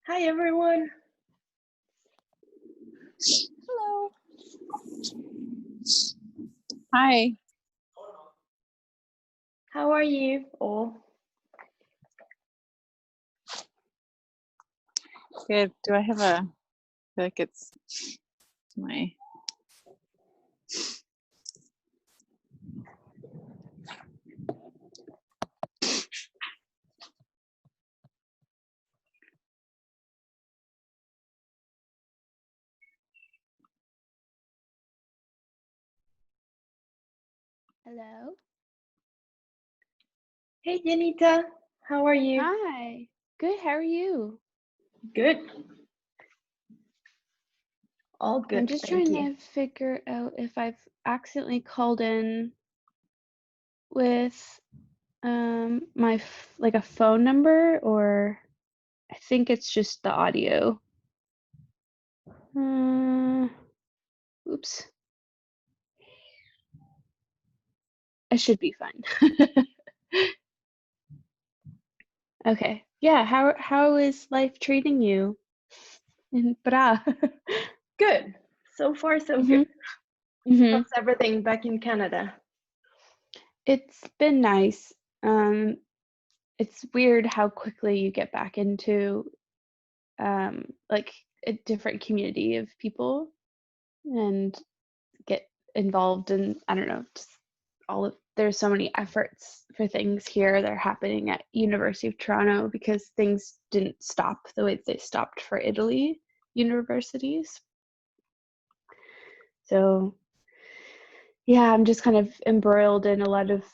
Hi everyone. Hello. Hi. How are you all? Good. Do I have I feel like it's my... Hello. Hey Janita, how are you? Hi. Good. How are you? Good. All good. I'm just trying to figure out if I've accidentally called in with my like a phone number, or I think it's just the audio. Oops. I should be fine. Okay. Yeah, how is life treating you in Bra? Good. So far so good. How's everything back in Canada? It's been nice. It's weird how quickly you get back into like a different community of people and get involved in, I don't know, just there's so many efforts for things here that are happening at University of Toronto because things didn't stop the way they stopped for Italy universities. So yeah, I'm just kind of embroiled in a lot of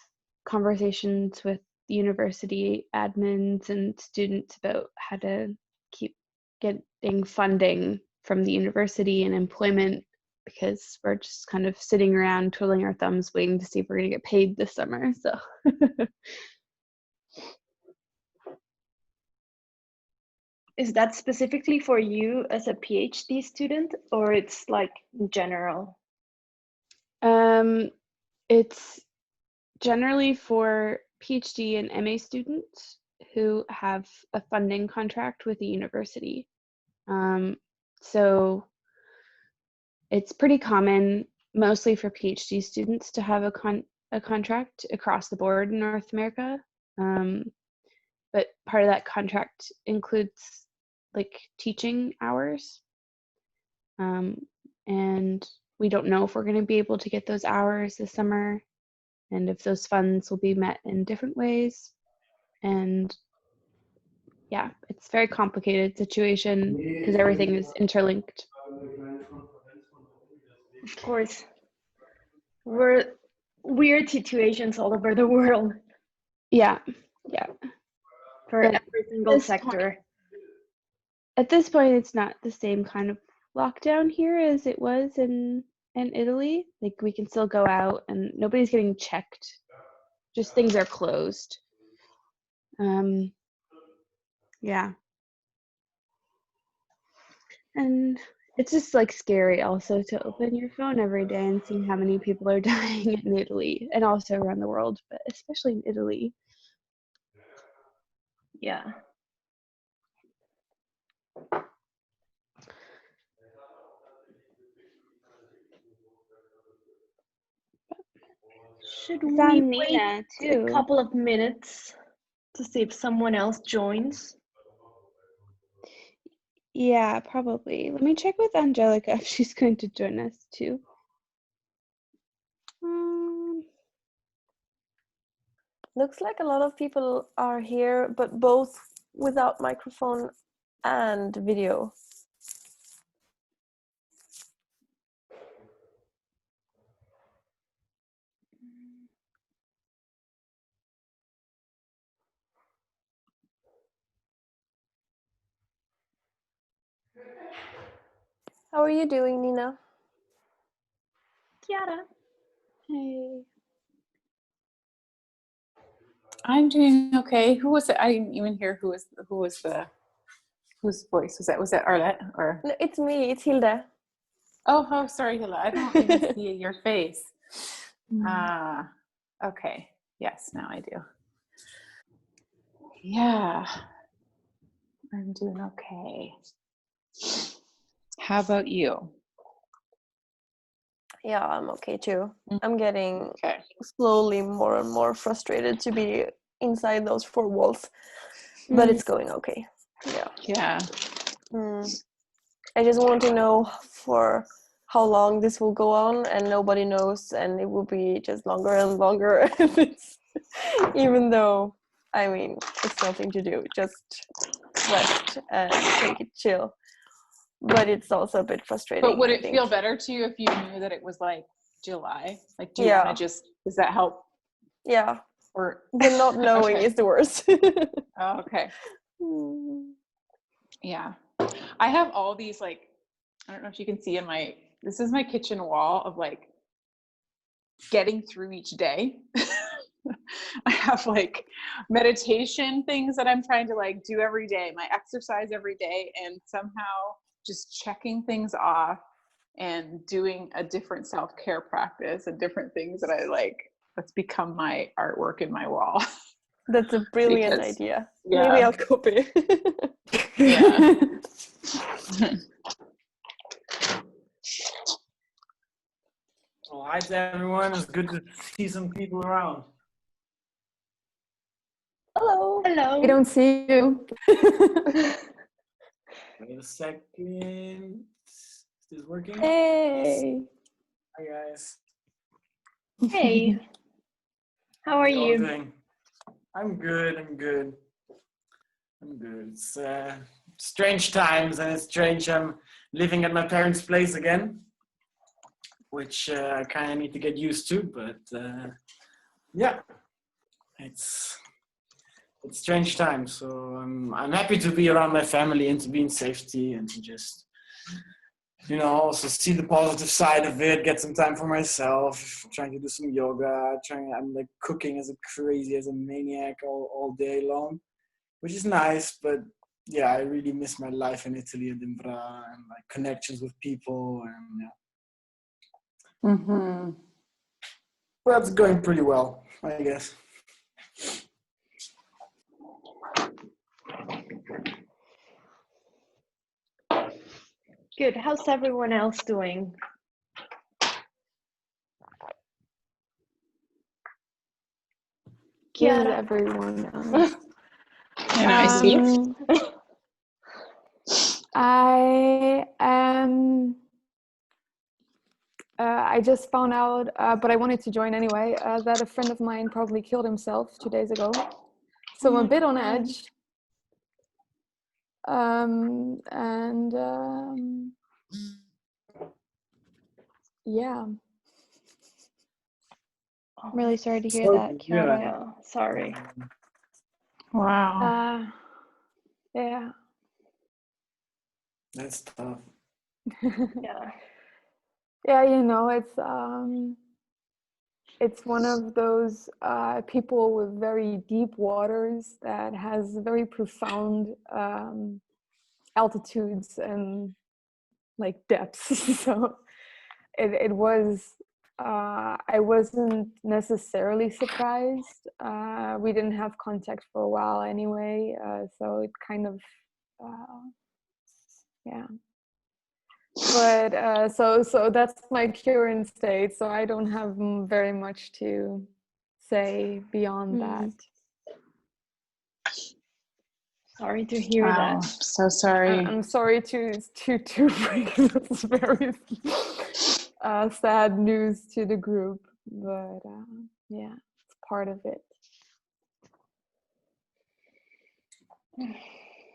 conversations with university admins and students about how to keep getting funding from the university and employment, because we're just kind of sitting around twiddling our thumbs waiting to see if we're going to get paid this summer. So Is that specifically for you as a PhD student, or it's like general? It's generally for PhD and MA students who have a funding contract with the university. So it's pretty common, mostly for PhD students, to have a contract across the board in North America. But part of that contract includes like teaching hours. And we don't know if we're going to be able to get those hours this summer, and if those funds will be met in different ways. And yeah, it's a very complicated situation because everything is interlinked. Of course. We're weird situations all over the world. Yeah. For every single sector. At this point, it's not the same kind of lockdown here as it was in Italy. Like, we can still go out and nobody's getting checked. Just things are closed. Yeah. And it's just like scary also to open your phone every day and see how many people are dying in Italy, and also around the world, but especially in Italy. Yeah. Should we wait a couple of minutes to see if someone else joins? Yeah, probably. Let me check with Angelica if she's going to join us too. Looks like a lot of people are here, but both without microphone and video. How are you doing, Nina? Kiara. Hey. I'm doing okay. Who was it? I didn't even hear whose voice was that? Was that Arlette or? No, it's me. It's Hilda. Oh, sorry, Hilda. I don't even see your face. Okay. Yes, now I do. Yeah. I'm doing okay. How about you? Yeah, I'm okay too. I'm getting Okay. slowly more and more frustrated to be inside those four walls, but it's going okay. Yeah. Yeah. I just want to know for how long this will go on, and nobody knows, and it will be just longer and longer. Even though, I mean, it's nothing to do, just rest and take it chill. But it's also a bit frustrating. But would it feel better to you if you knew that it was like July? Like, do you Yeah. want to just, does that help? Yeah. Or The not knowing Okay. is the worst. Oh, okay. Yeah. I have all these, like, I don't know if you can see this is my kitchen wall of like getting through each day. I have like meditation things that I'm trying to like do every day, my exercise every day, and somehow just checking things off and doing a different self-care practice and different things that I like. That's become my artwork in my wall. That's a brilliant idea. Yeah. Maybe I'll copy. Yeah. Well, hi to everyone. It's good to see some people around. Hello. Hello. We don't see you. Wait a second. Is this working? Hey. Hi guys. Hey. How are How y'all you? doing? I'm good. It's strange times, and it's strange I'm living at my parents' place again, which I kind of need to get used to. But yeah, it's strange times. So I'm happy to be around my family and to be in safety and to just, you know, also see the positive side of it, get some time for myself, trying to do some yoga, I'm like cooking as a maniac all day long, which is nice, but yeah, I really miss my life in Italy and in Bra and like connections with people and yeah. Mm-hmm. Well, it's going pretty well, I guess. Good. How's everyone else doing? Here's Chiara. everyone. And I see you. I am. I just found out, but I wanted to join anyway, that a friend of mine probably killed himself 2 days ago. So I'm a bit on edge. Yeah. I'm really sorry to hear that, Chiara. Yeah, sorry. Wow. Yeah. That's tough. Yeah. Yeah, you know, it's one of those people with very deep waters that has very profound altitudes and like depths. So it was, I wasn't necessarily surprised. We didn't have contact for a while anyway, so it kind of, yeah. But so that's my current state. So I don't have very much to say beyond that. Sorry to hear Wow. that. So sorry. I'm sorry to bring this very sad news to the group, but yeah, it's part of it.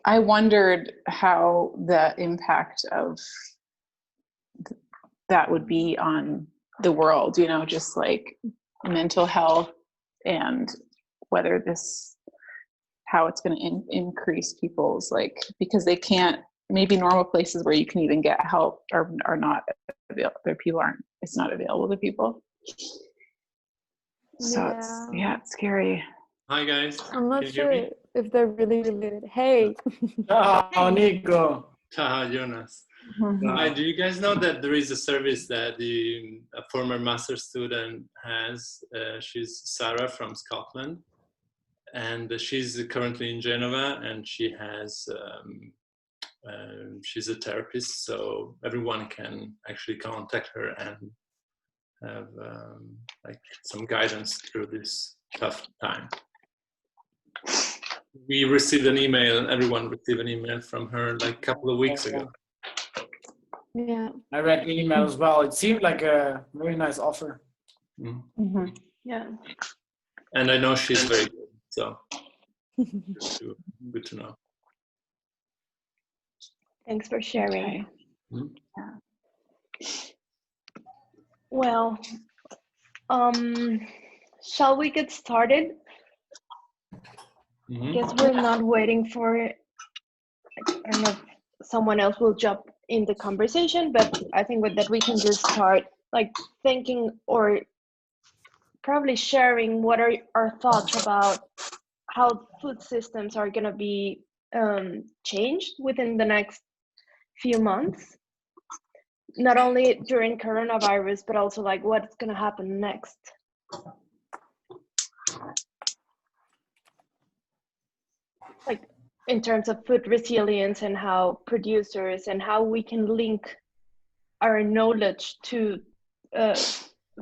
I wondered how the impact of that would be on the world, you know, just like mental health and whether how it's going to increase people's, like, because they can't, maybe normal places where you can even get help are not available, it's not available to people. So it's scary. Hi guys. I'm not sure if they're really related. Hey. Oh, Nico. Jonas. Mm-hmm. Hi, do you guys know that there is a service that a former master student has? She's Sarah from Scotland. and she's currently in Genova, and she has she's a therapist, so everyone can actually contact her and have like some guidance through this tough time. We received an email, everyone received an email from her like a couple of weeks ago. Yeah. I read the email as well. It seemed like a very nice offer. Mm. Yeah. And I know she's very good, so good to know. Thanks for sharing. Mhm. Well, shall we get started? Mhm. Guess we're not waiting for, I don't know if someone else will jump in the conversation, but I think with that we can just start like thinking or probably sharing what are our thoughts about how food systems are going to be changed within the next few months, not only during coronavirus, but also like what's going to happen next. Like in terms of food resilience and how producers and how we can link our knowledge to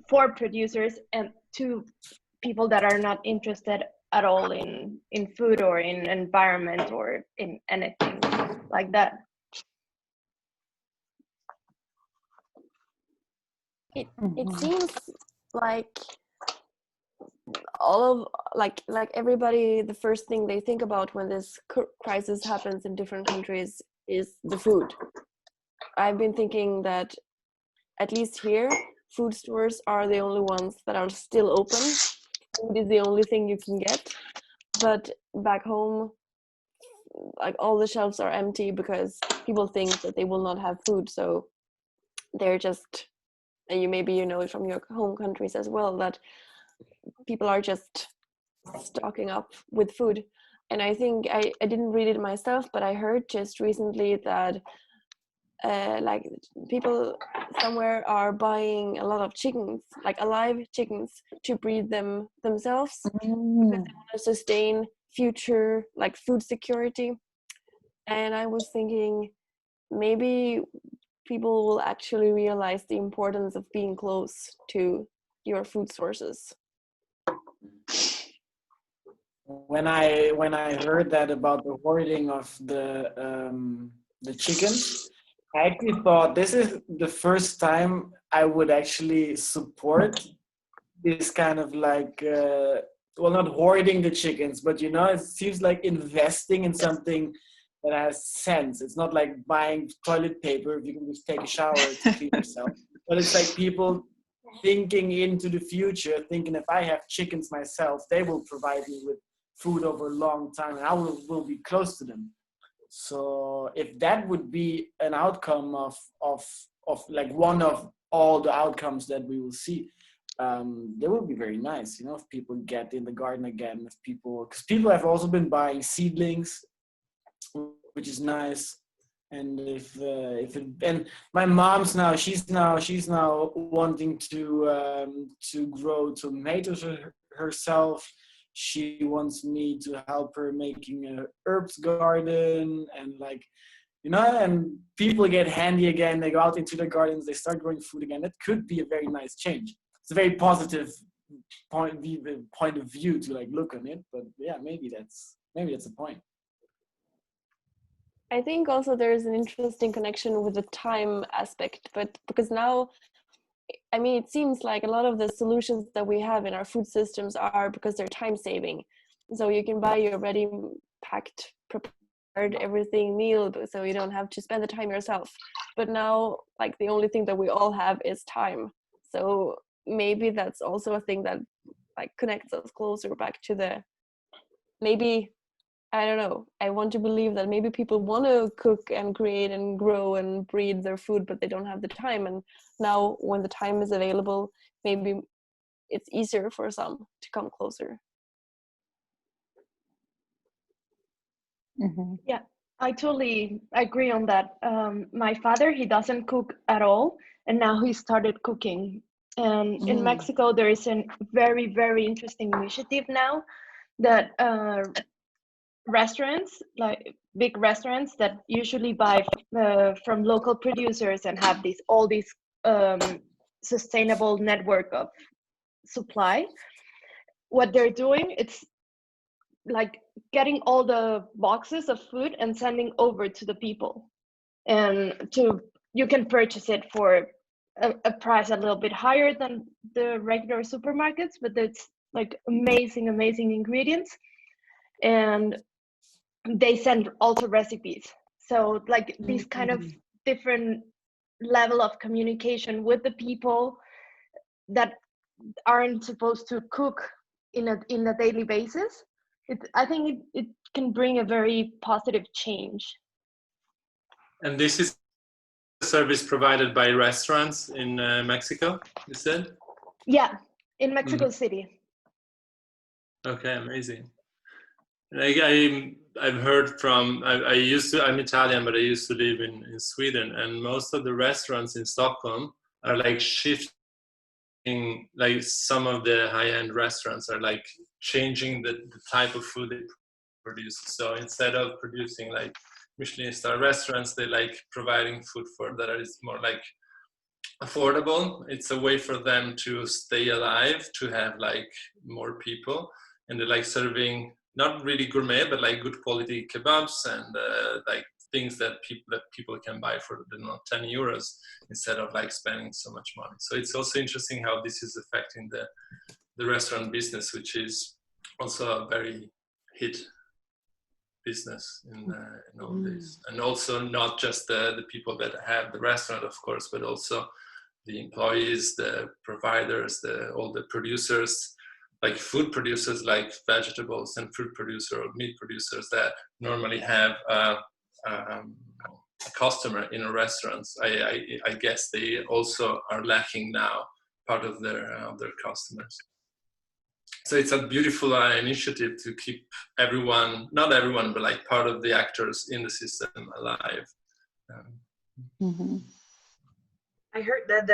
for producers and to people that are not interested at all in food or in environment or in anything like that. It seems like all of like everybody, the first thing they think about when this crisis happens in different countries is the food. I've been thinking that at least here, food stores are the only ones that are still open. Food is the only thing you can get. But back home, like all the shelves are empty because people think that they will not have food. So they're just, and you know it from your home countries as well, that people are just stocking up with food. And I think I didn't read it myself, but I heard just recently that like people somewhere are buying a lot of chickens, like alive chickens, to breed them themselves because they want to sustain future like food security. And I was thinking maybe people will actually realize the importance of being close to your food sources. When I heard that about the hoarding of the chickens, I actually thought this is the first time I would actually support this kind of like well, not hoarding the chickens, but you know, it seems like investing in something that has sense. It's not like buying toilet paper if you can just take a shower to clean yourself, but it's like people thinking into the future, thinking if I have chickens myself, they will provide me with food over a long time and I will be close to them. So if that would be an outcome of like one of all the outcomes that we will see, that would be very nice, you know, if people get in the garden again, if people, because people have also been buying seedlings, which is nice. And if it, and my mom's now she's now wanting to grow tomatoes herself. She wants me to help her making a herbs garden, and like, you know, and people get handy again. They go out into their gardens, they start growing food again. That could be a very nice change. It's a very positive point of view to like look on it. But yeah, maybe that's a point. I think also there's an interesting connection with the time aspect, but because now, I mean, it seems like a lot of the solutions that we have in our food systems are because they're time saving. So you can buy your ready packed, prepared everything meal, so you don't have to spend the time yourself. But now, like, the only thing that we all have is time. So maybe that's also a thing that like connects us closer back to the, maybe, I don't know, I want to believe that maybe people want to cook and create and grow and breed their food, but they don't have the time. And now when the time is available, maybe it's easier for some to come closer. Mm-hmm. Yeah, I totally agree on that. My father, he doesn't cook at all, and now he started cooking. And in Mexico, there is a very, very interesting initiative now that restaurants, like big restaurants that usually buy from local producers and have all these sustainable network of supply, what they're doing, it's like getting all the boxes of food and sending over to the people, and you can purchase it for a price a little bit higher than the regular supermarkets, but it's like amazing ingredients, and they send also recipes. So like these kind of different level of communication with the people that aren't supposed to cook in a daily basis, I think it can bring a very positive change. And this is a service provided by restaurants in Mexico, you said? Yeah, in Mexico City. Okay, amazing. I've heard from, I'm Italian, but I used to live in Sweden, and most of the restaurants in Stockholm are like shifting, like some of the high-end restaurants are like changing the type of food they produce. So instead of producing like Michelin star restaurants, they like providing food that is more like affordable. It's a way for them to stay alive, to have like more people, and they're like serving not really gourmet, but like good quality kebabs and like things that people can buy for 10 euros instead of like spending so much money. So it's also interesting how this is affecting the restaurant business, which is also a very hit business in all this. And also not just the people that have the restaurant, of course, but also the employees, the providers, all the producers, like food producers, like vegetables and fruit producer or meat producers that normally have a customer in a restaurant. I guess they also are lacking now part of their customers. So it's a beautiful initiative to keep everyone, not everyone, but like part of the actors in the system alive. I heard that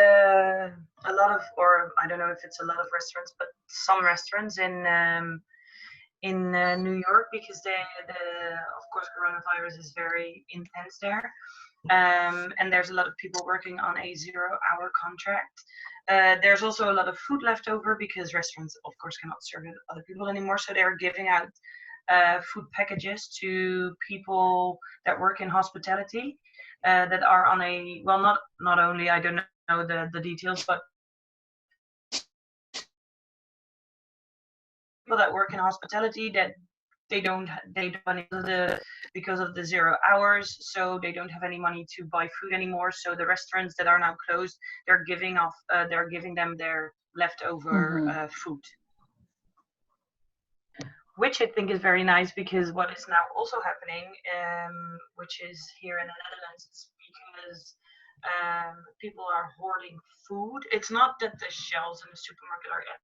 a lot of, or I don't know if it's a lot of restaurants, but some restaurants in New York, because of course coronavirus is very intense there, and there's a lot of people working on a 0-hour contract. There's also a lot of food left over because restaurants, of course, cannot serve other people anymore, so they're giving out food packages to people that work in hospitality. That are on a, well, not only, I don't know the details, but people that work in hospitality that they don't because of the 0 hours, so they don't have any money to buy food anymore. So the restaurants that are now closed, they're giving them their leftover food, which I think is very nice, because what is now also happening, which is here in the Netherlands, is because people are hoarding food. It's not that the shelves in the supermarket are empty.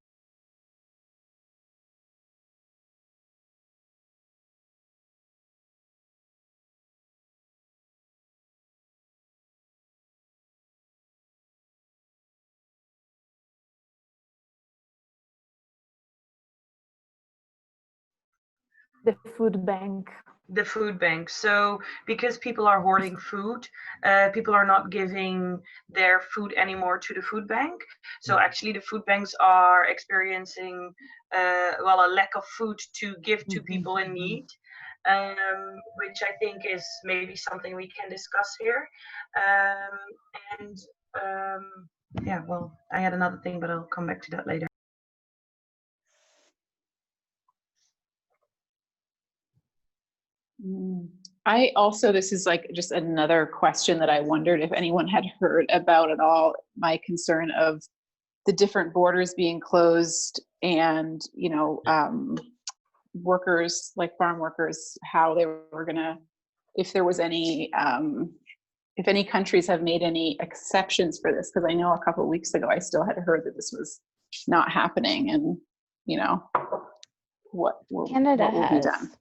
The food bank. The food bank. So because people are hoarding food, people are not giving their food anymore to the food bank. So actually the food banks are experiencing a lack of food to give to people in need, which I think is maybe something we can discuss here. Yeah, well, I had another thing, but I'll come back to that later. I also, this is like just another question that I wondered if anyone had heard about at all, my concern of the different borders being closed and, you know, workers, like farm workers, how they were gonna, if there was any, if any countries have made any exceptions for this, because I know a couple of weeks ago I still had heard that this was not happening, and, you know, what will be done.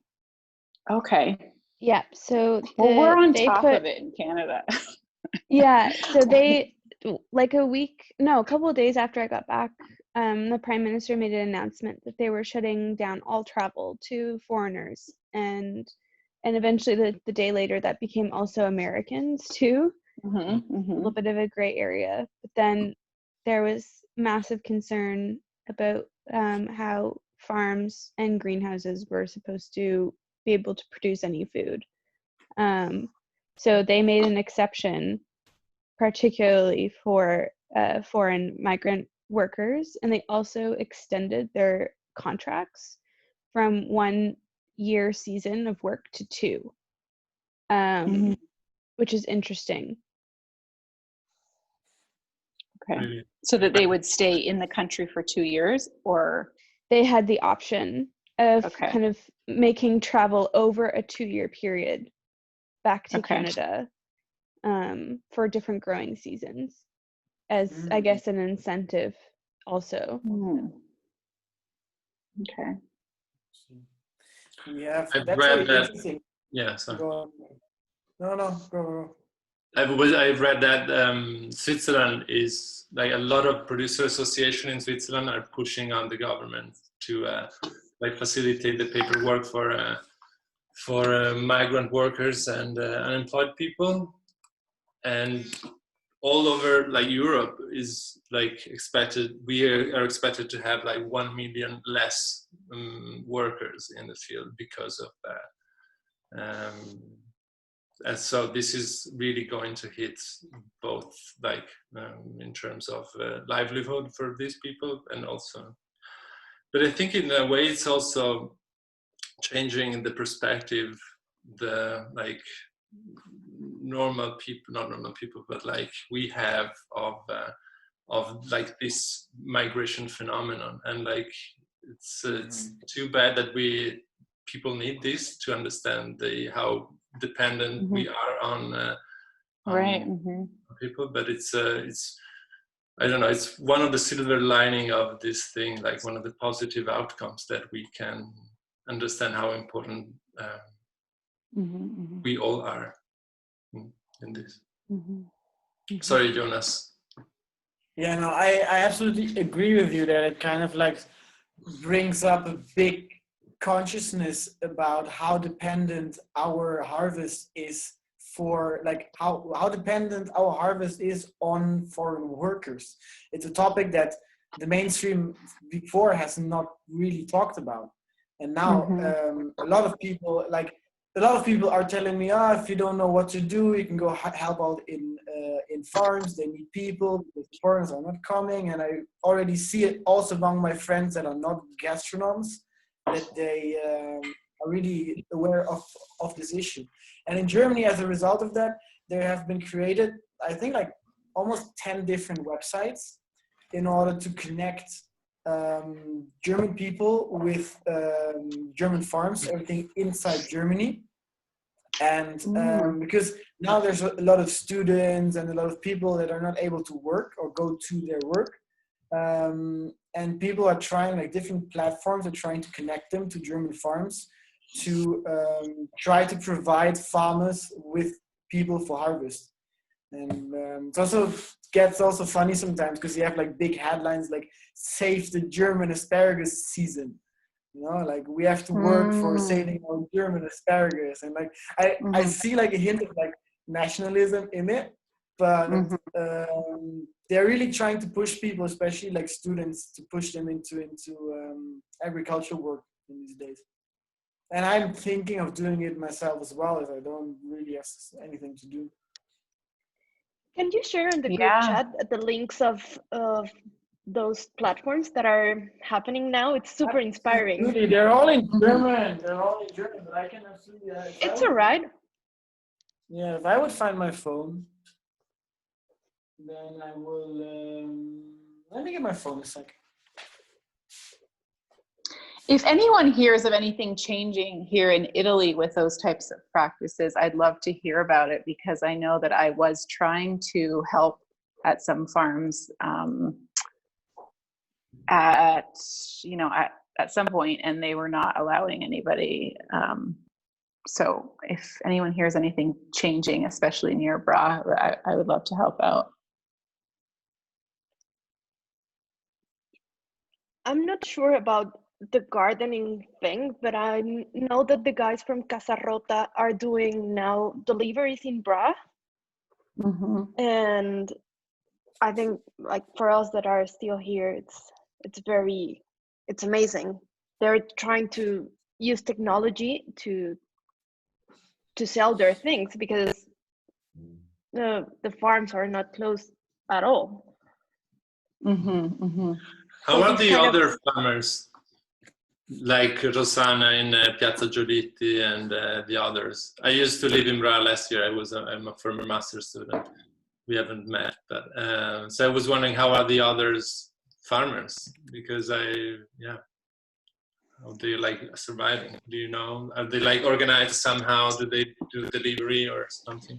Okay. Yeah. So well, we're on top of it in Canada. Yeah. So they, like a couple of days after I got back the Prime Minister made an announcement that they were shutting down all travel to foreigners, and eventually the day later that became also Americans too. A little bit of a gray area. But then there was massive concern about how farms and greenhouses were supposed to be able to produce any food. So they made an exception, particularly for foreign migrant workers, and they also extended their contracts from 1 year season of work to 2, which is interesting. Okay. Really. So that they would stay in the country for 2 years, or They had the option of Okay. kind of making travel over a 2-year period back to Okay. Canada for different growing seasons as, I guess, an incentive also. Okay. We have. I've That's read very that. interesting. Yeah, sorry. Go on. No, go. I've read that Switzerland is like a lot of producer association in Switzerland are pushing on the government to like facilitate the paperwork for migrant workers and unemployed people, and all over like Europe is like expected. We are expected to have like 1 million less workers in the field because of that. And so this is really going to hit both like in terms of livelihood for these people, and also, but I think in a way it's also changing the perspective, the like normal people, not normal people, but like we have of like this migration phenomenon. And like it's too bad that people need this to understand how dependent we are on Right. people. But it's I don't know, it's one of the silver lining of this thing, like one of the positive outcomes, that we can understand how important we all are in this. Sorry, Jonas. Yeah, no, I absolutely agree with you that it kind of like brings up a big consciousness about how dependent our harvest is for, like how dependent our harvest is on foreign workers. It's a topic that the mainstream before has not really talked about. And now a lot of people are telling me, if you don't know what to do, you can go help out in farms. They need people because foreigners are not coming. And I already see it also among my friends that are not gastronoms, that they are really aware of this issue. And in Germany, as a result of that, there have been created, I think, like almost 10 different websites in order to connect German people with German farms, everything inside Germany. And because now there's a lot of students and a lot of people that are not able to work or go to their work. And people are trying, like different platforms are trying to connect them to German farms to try to provide farmers with people for harvest. And it also gets also funny sometimes because you have like big headlines like "Save the German asparagus season." You know, like we have to work for saving our German asparagus, and like I see like a hint of like nationalism in it, but they're really trying to push people, especially like students, to push them into agricultural work in these days. And I'm thinking of doing it myself as well, as I don't really have anything to do. Can you share in the group chat the links of those platforms that are happening now? It's super inspiring. Absolutely. They're all in German. But I can absolutely. It's all right. Yeah, if I would find my phone, then I will. Let me get my phone a second. If anyone hears of anything changing here in Italy with those types of practices, I'd love to hear about it, because I know that I was trying to help at some farms at some point, and they were not allowing anybody. So if anyone hears anything changing, especially near Bra, I would love to help out. I'm not sure about the gardening thing, but I know that the guys from Casa Rota are doing now deliveries in Bra. Mm-hmm. And I think, like, for us that are still here, it's amazing. They're trying to use technology to sell their things, because the farms are not closed at all. Mm-hmm. Mm-hmm. How So are he's the kind of- other farmers, like Rosanna in Piazza Giolitti and the others? I used to live in Bra last year. I'm a former master student. We haven't met, but so I was wondering, how are the others farmers? Because how do you like surviving? Do you know? Are they like organized somehow? Do they do delivery or something?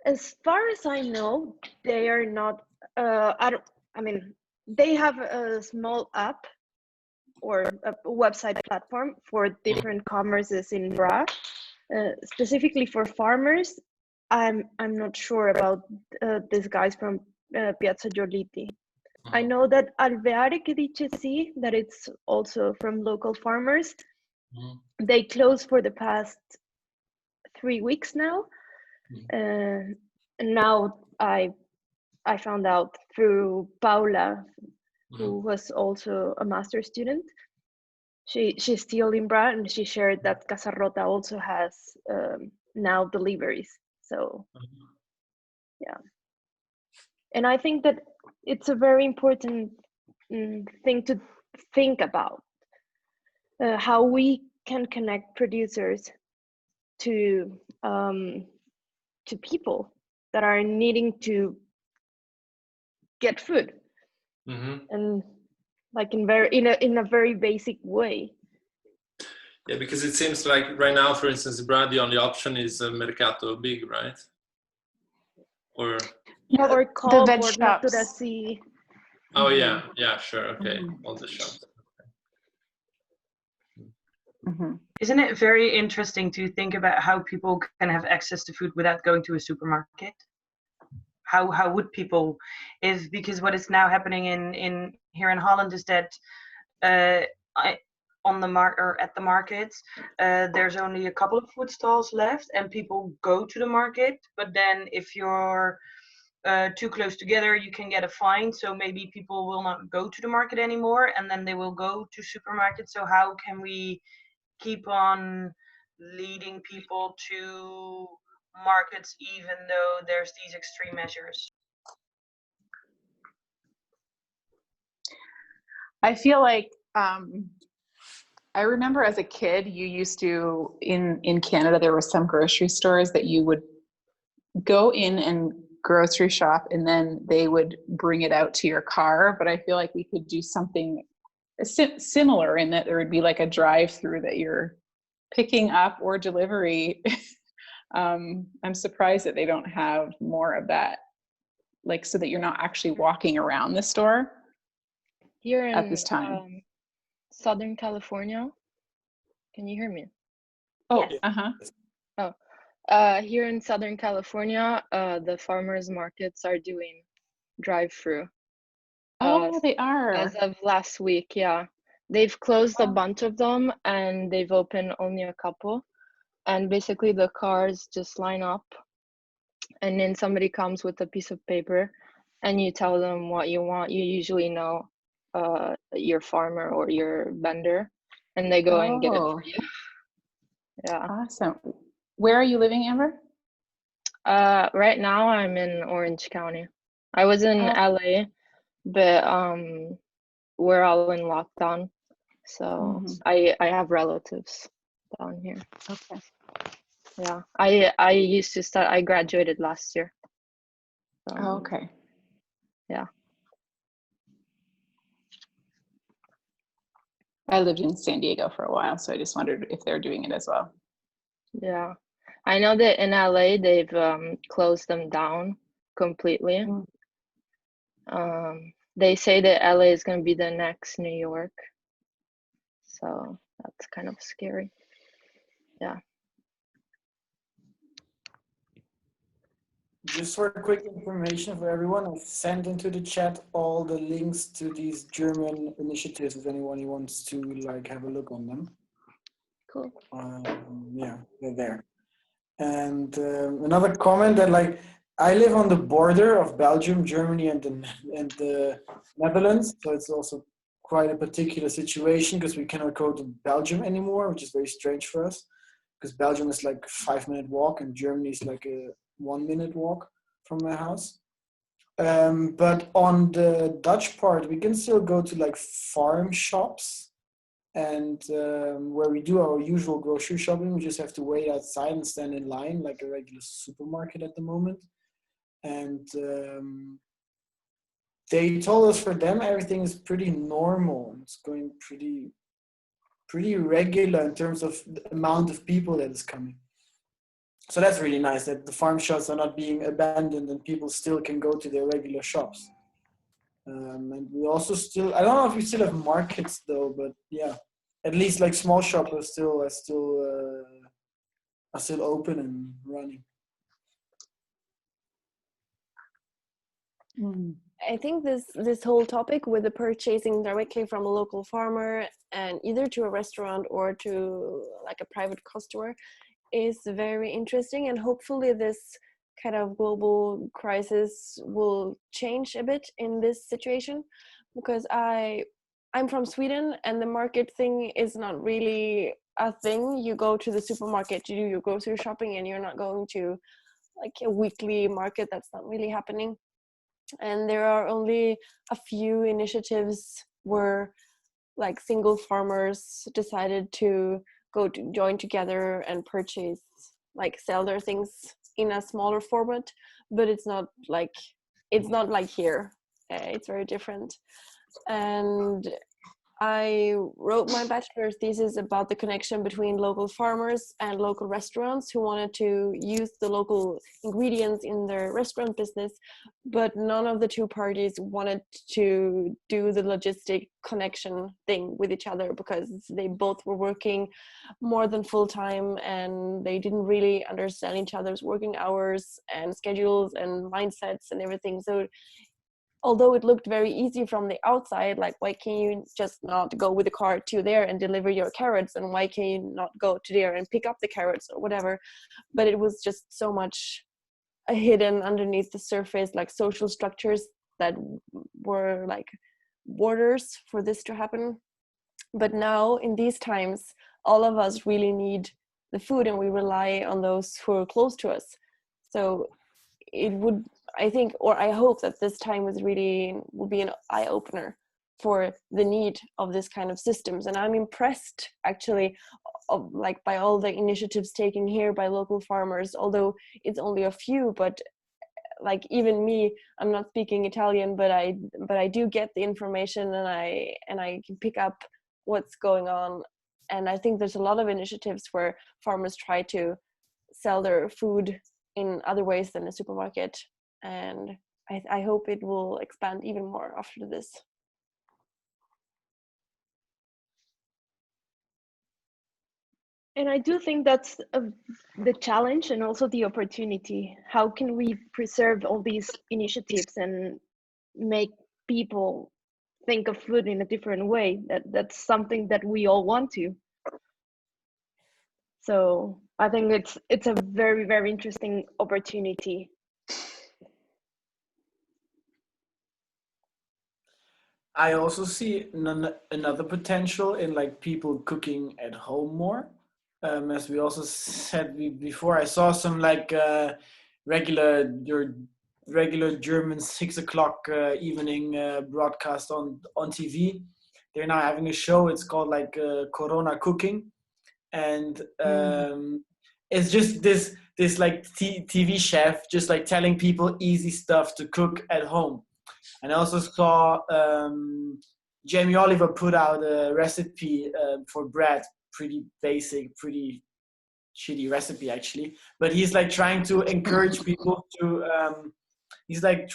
As far as I know, they are not. I mean, they have a small app or a website platform for different commerces in Bra, specifically for farmers. I'm not sure about these guys from Piazza Giolitti. I know that Alveare che dice sì, that it's also from local farmers. They closed for the past 3 weeks now. And now I found out through Paula, who was also a master student. She's still in Bra, and she shared that Casa Rota also has now deliveries. So yeah, and I think that it's a very important thing to think about, how we can connect producers to people that are needing to get food, and like in a very basic way. Yeah, because it seems like right now, for instance, Bra, the only option is Mercato Big, right? Or Call veg or shops. Naturasi. oh yeah, sure, okay, all the shops. Mm-hmm. Isn't it very interesting to think about how people can have access to food without going to a supermarket? How would people, because what is now happening in here in Holland is that on the or at the markets, there's only a couple of food stalls left, and people go to the market. But then if you're too close together, you can get a fine. So maybe people will not go to the market anymore, and then they will go to supermarkets. So how can we keep on leading people to markets even though there's these extreme measures? I feel like I remember as a kid, you used to in Canada, there were some grocery stores that you would go in and grocery shop, and then they would bring it out to your car. But I feel like we could do something similar in that there would be like a drive-through that you're picking up, or delivery. I'm surprised that they don't have more of that, like, so that you're not actually walking around the store Here in at this time. Southern California, can you hear me? Oh, Yes. Here in Southern California, the farmers markets are doing drive-through. They are. As of last week, yeah. They've closed a bunch of them, and they've opened only a couple. And basically the cars just line up, and then somebody comes with a piece of paper, and you tell them what you want. You usually know your farmer or your vendor, and they go and get it for you. Yeah. Awesome. Where are you living, Amber? Right now I'm in Orange County. I was in LA, but we're all in lockdown, so I have relatives down here. Okay. Yeah, I used to start. I graduated last year. So, Okay. Yeah. I lived in San Diego for a while, so I just wondered if they're doing it as well. Yeah, I know that in LA they've closed them down completely. They say that LA is going to be the next New York, so that's kind of scary. Yeah. Just for quick information for everyone, I sent into the chat all the links to these German initiatives if anyone wants to like have a look on them. Cool. Yeah, they're there. And another comment that like I live on the border of Belgium, Germany, and the Netherlands, so it's also quite a particular situation because we cannot go to Belgium anymore, which is very strange for us. Because Belgium is like a 5-minute walk and Germany is like a 1-minute walk from my house. But on the Dutch part, we can still go to like farm shops and where we do our usual grocery shopping. We just have to wait outside and stand in line like a regular supermarket at the moment. And they told us for them everything is pretty normal. It's going pretty regular in terms of the amount of people that is coming. So that's really nice that the farm shops are not being abandoned and people still can go to their regular shops. And we also still, I don't know if we still have markets though, but yeah, at least like small shops are still open and running. I think this whole topic with the purchasing directly from a local farmer and either to a restaurant or to like a private customer is very interesting, and hopefully this kind of global crisis will change a bit in this situation, because I'm from Sweden and the market thing is not really a thing. You go to the supermarket to do your grocery shopping and you're not going to like a weekly market. That's not really happening. And there are only a few initiatives where like single farmers decided to join together and purchase, like sell their things in a smaller format, but it's not like here. It's very different. And I wrote my bachelor's thesis about the connection between local farmers and local restaurants who wanted to use the local ingredients in their restaurant business, but none of the two parties wanted to do the logistic connection thing with each other because they both were working more than full time and they didn't really understand each other's working hours and schedules and mindsets and everything. So although it looked very easy from the outside, like why can you just not go with the car to there and deliver your carrots, and why can you not go to there and pick up the carrots or whatever? But it was just so much hidden underneath the surface, like social structures that were like borders for this to happen. But now in these times, all of us really need the food and we rely on those who are close to us. So it would, I think, or I hope that this time will be an eye-opener for the need of this kind of systems. And I'm impressed actually by all the initiatives taken here by local farmers, although it's only a few, but like even me, I'm not speaking Italian, but I do get the information and I can pick up what's going on. And I think there's a lot of initiatives where farmers try to sell their food in other ways than a supermarket, and I hope it will expand even more after this. And I do think that's the challenge and also the opportunity. How can we preserve all these initiatives and make people think of food in a different way? That's something that we all want to. So I think it's a very, very interesting opportunity. I also see another potential in like people cooking at home more. As we also said before, I saw some like regular German 6 o'clock evening broadcast on TV. They're now having a show. It's called like Corona Cooking, and it's just this like TV chef just like telling people easy stuff to cook at home. And I also saw Jamie Oliver put out a recipe for bread, pretty basic, pretty shitty recipe actually. But he's like trying to encourage people to, he's like,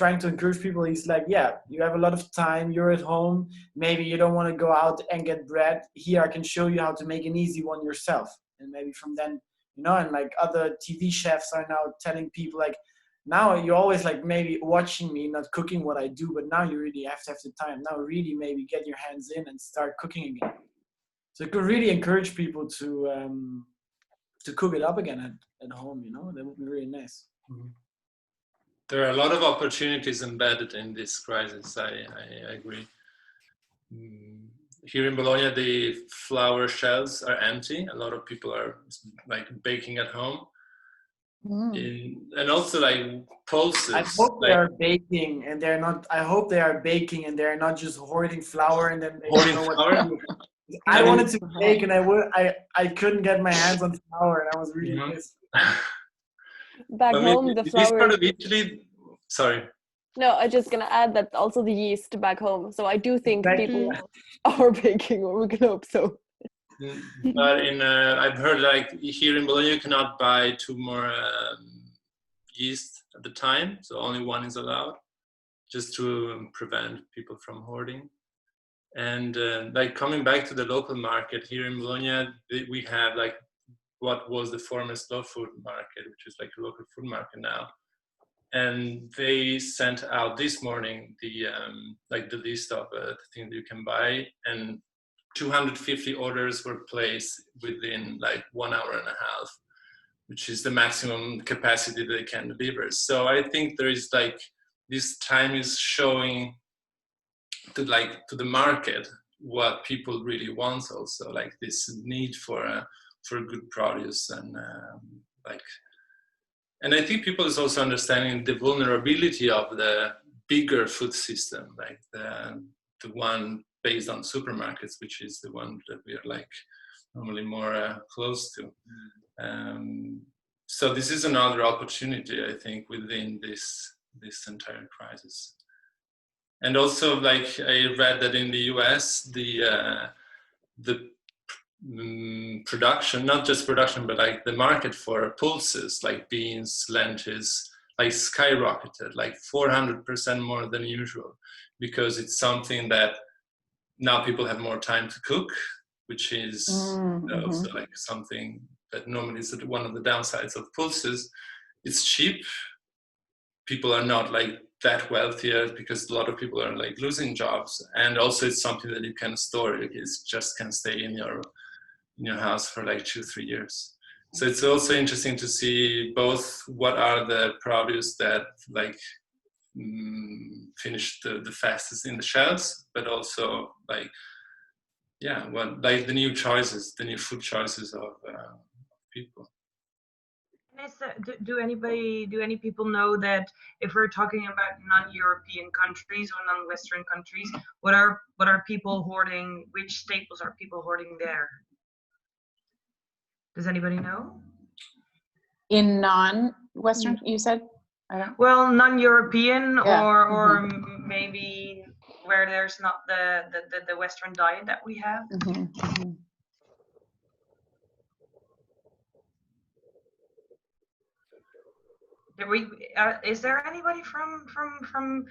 yeah, you have a lot of time, you're at home, maybe you don't want to go out and get bread. Here, I can show you how to make an easy one yourself. And maybe from then, and like other TV chefs are now telling people like, now you're always like maybe watching me, not cooking what I do, but now you really have to have the time. Now really maybe get your hands in and start cooking again. So it could really encourage people to cook it up again at home, you know, that would be really nice. There are a lot of opportunities embedded in this crisis. I agree. Here in Bologna, the flour shelves are empty. A lot of people are like baking at home. And also like pulses. I hope they are baking and they're not. I hope they are baking and they're not just hoarding flour and then they don't know what to do. I wanted to bake and I couldn't get my hands on flour and I was really pissed. Back home, the flour. Part of Italy. Sorry. No, I'm just gonna add that also the yeast back home. So I do think people are baking, or we can hope so. But I've heard like here in Bologna you cannot buy 2 more yeast at the time, so only 1 is allowed, just to prevent people from hoarding. And like coming back to the local market here in Bologna, we have like what was the former slow food market, which is like a local food market now. And they sent out this morning the like the list of the things you can buy, and 250 orders were placed within like 1 hour and a half, which is the maximum capacity they can deliver. So I think there is like this time is showing to the market what people really want, also like this need for good produce and I think people is also understanding the vulnerability of the bigger food system, like the one based on supermarkets, which is the one that we are like normally more close to. So this is another opportunity, I think, within this entire crisis. And also, like I read that in the US, the production, not just production, but like the market for pulses, like beans, lentils, like skyrocketed, like 400% more than usual, because it's something that now people have more time to cook, which is also like something that normally is one of the downsides of pulses. It's cheap. People are not like that wealthier because a lot of people are like losing jobs, and also it's something that you can store. It just can stay in your house for like 2-3 years. So it's also interesting to see both what are the produce that like finish the fastest in the shelves, but also like what like the new choices, the new food choices of people. Do any people know that if we're talking about non-European countries or non-Western countries, what are people hoarding? Which staples are people hoarding there? Does anybody know? In non-Western, you said? I don't. Well, non-European or maybe where there's not the Western diet that we have. Is there anybody from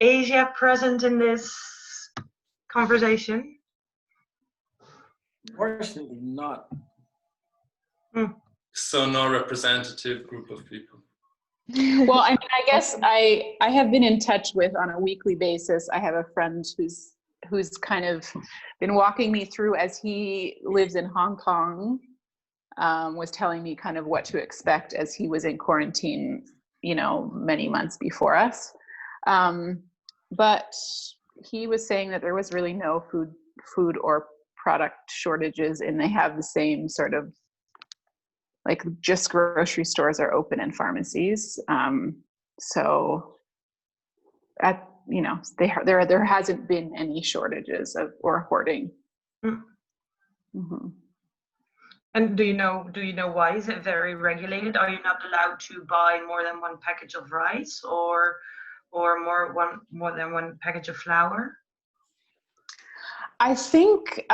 Asia present in this conversation? Unfortunately not. So no representative group of people. Well, I mean, I guess I have been in touch with on a weekly basis. I have a friend who's kind of been walking me through, as he lives in Hong Kong, was telling me kind of what to expect as he was in quarantine, many months before us. But he was saying that there was really no food or product shortages, and they have the same sort of, like, just grocery stores are open and pharmacies. So there hasn't been any shortages or hoarding. And do you know why? Is it very regulated? Are you not allowed to buy more than one package of rice or more than one package of flour? I think,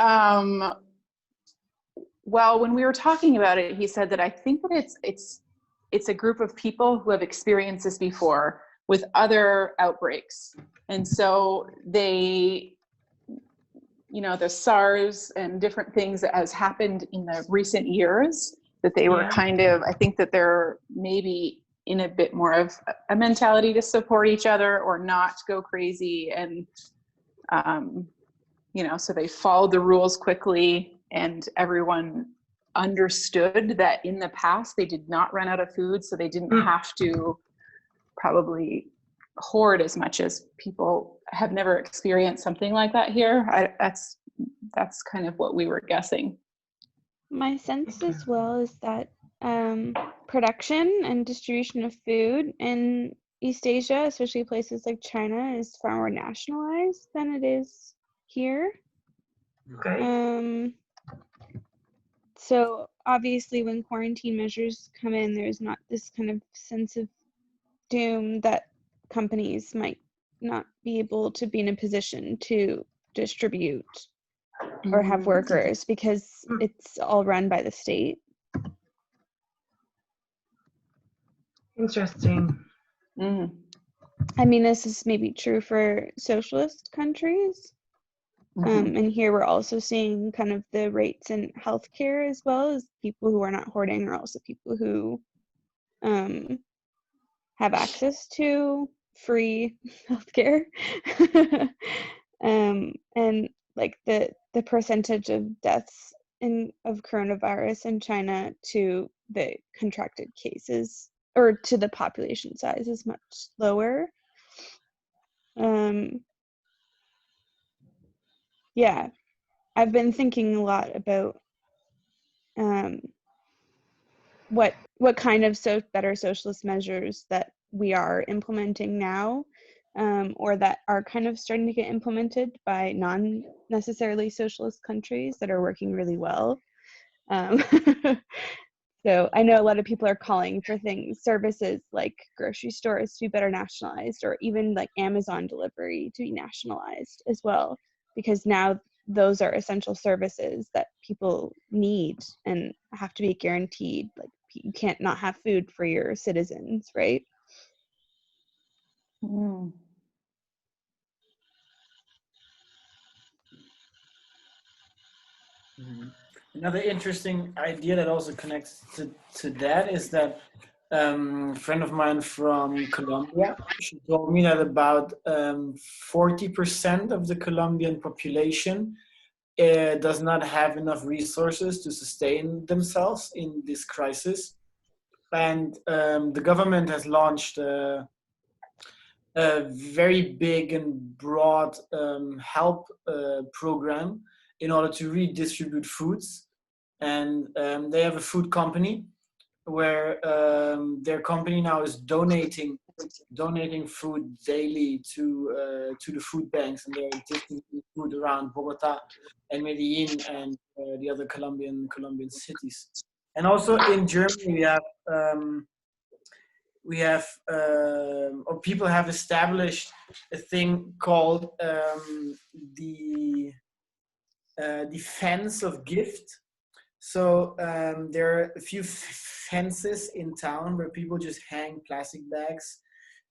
well, when we were talking about it, he said that I think that it's a group of people who have experienced this before with other outbreaks. And so they, the SARS and different things that has happened in the recent years, that they were kind of, I think that they're maybe in a bit more of a mentality to support each other or not go crazy. And, you know, so they followed the rules quickly, and everyone understood that in the past they did not run out of food, so they didn't have to probably hoard as much. As people have never experienced something like that here. That's kind of what we were guessing. My sense as well is that production and distribution of food in East Asia, especially places like China, is far more nationalized than it is here. Okay. So obviously when quarantine measures come in, there's not this kind of sense of doom that companies might not be able to be in a position to distribute or have workers because it's all run by the state. Interesting. I mean, this is maybe true for socialist countries. And here we're also seeing kind of the rates in healthcare as well, as people who are not hoarding are also people who have access to free healthcare. And like the percentage of deaths of coronavirus in China to the contracted cases or to the population size is much lower. Yeah, I've been thinking a lot about what kind of better socialist measures that we are implementing now, or that are kind of starting to get implemented by non-necessarily socialist countries that are working really well. So I know a lot of people are calling for services like grocery stores to be better nationalized, or even like Amazon delivery to be nationalized as well, because now those are essential services that people need and have to be guaranteed. Like you can't not have food for your citizens, right? Another interesting idea that also connects to that is that a friend of mine from Colombia, she told me that about 40% of the Colombian population does not have enough resources to sustain themselves in this crisis. And the government has launched a very big and broad help program in order to redistribute foods. And they have a food company where their company now is donating food daily to the food banks, and they're distributing food around Bogota and Medellin and the other Colombian cities. And also in Germany, or people have established a thing called the fence of gift. So there are a few fences in town where people just hang plastic bags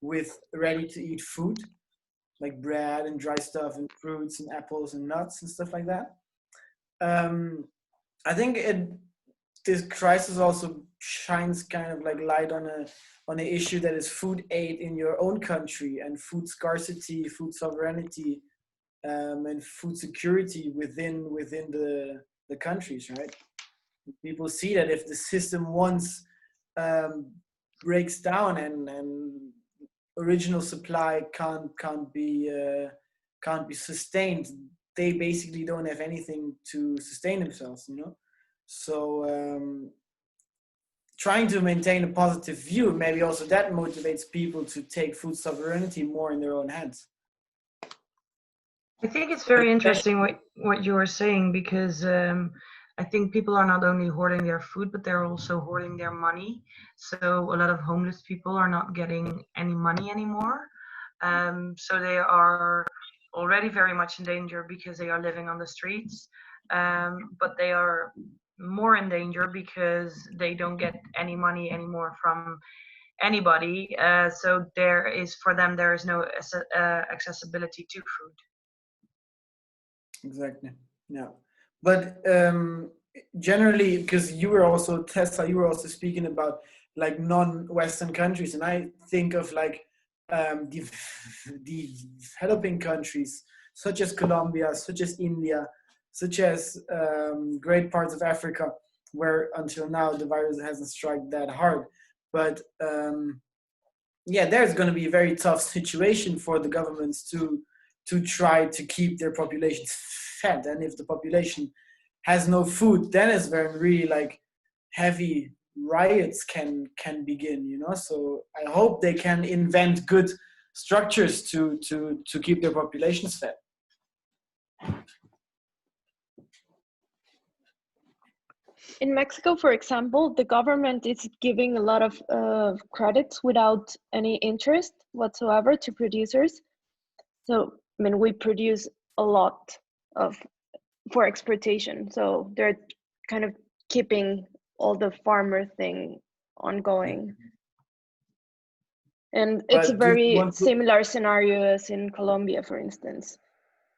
with ready-to-eat food, like bread and dry stuff and fruits and apples and nuts and stuff like that. I think this crisis also shines kind of like light on an issue that is food aid in your own country, and food scarcity, food sovereignty, and food security within the countries, right? People see that if the system once breaks down and original supply can't be sustained, they basically don't have anything to sustain themselves, you know. So trying to maintain a positive view, maybe also that motivates people to take food sovereignty more in their own hands. I think it's very interesting what you are saying, because I think people are not only hoarding their food, but they're also hoarding their money. So a lot of homeless people are not getting any money anymore. So they are already very much in danger because they are living on the streets. But they are more in danger because they don't get any money anymore from anybody. So there is no accessibility to food. Exactly. Yeah. But generally, because you were also, Tessa, you were also speaking about like non-Western countries, and I think of like developing countries such as Colombia, such as India, such as great parts of Africa, where until now the virus hasn't struck that hard. But yeah, there's going to be a very tough situation for the governments to try to keep their populations fed, and if the population has no food, then it's very really like heavy riots can begin, you know. So I hope they can invent good structures to keep their populations fed. In Mexico, for example, the government is giving a lot of credits without any interest whatsoever to producers. So, I mean, we produce a lot for exportation. So they're kind of keeping all the farmer thing ongoing. And it's a very similar scenario as in Colombia, for instance.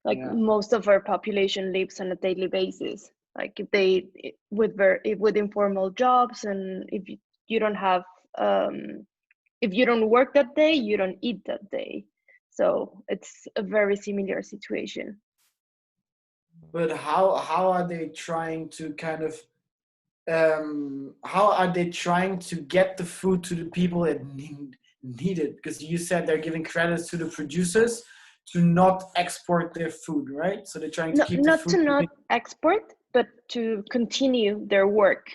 Like most of our population lives on a daily basis. Like if they with informal jobs, and if you don't have if you don't work that day, you don't eat that day. So it's a very similar situation. But how are they trying to kind of how are they trying to get the food to the people that need it? Because you said they're giving credits to the producers to not export their food, right? So they're trying to keep the food. Not export, but to continue their work.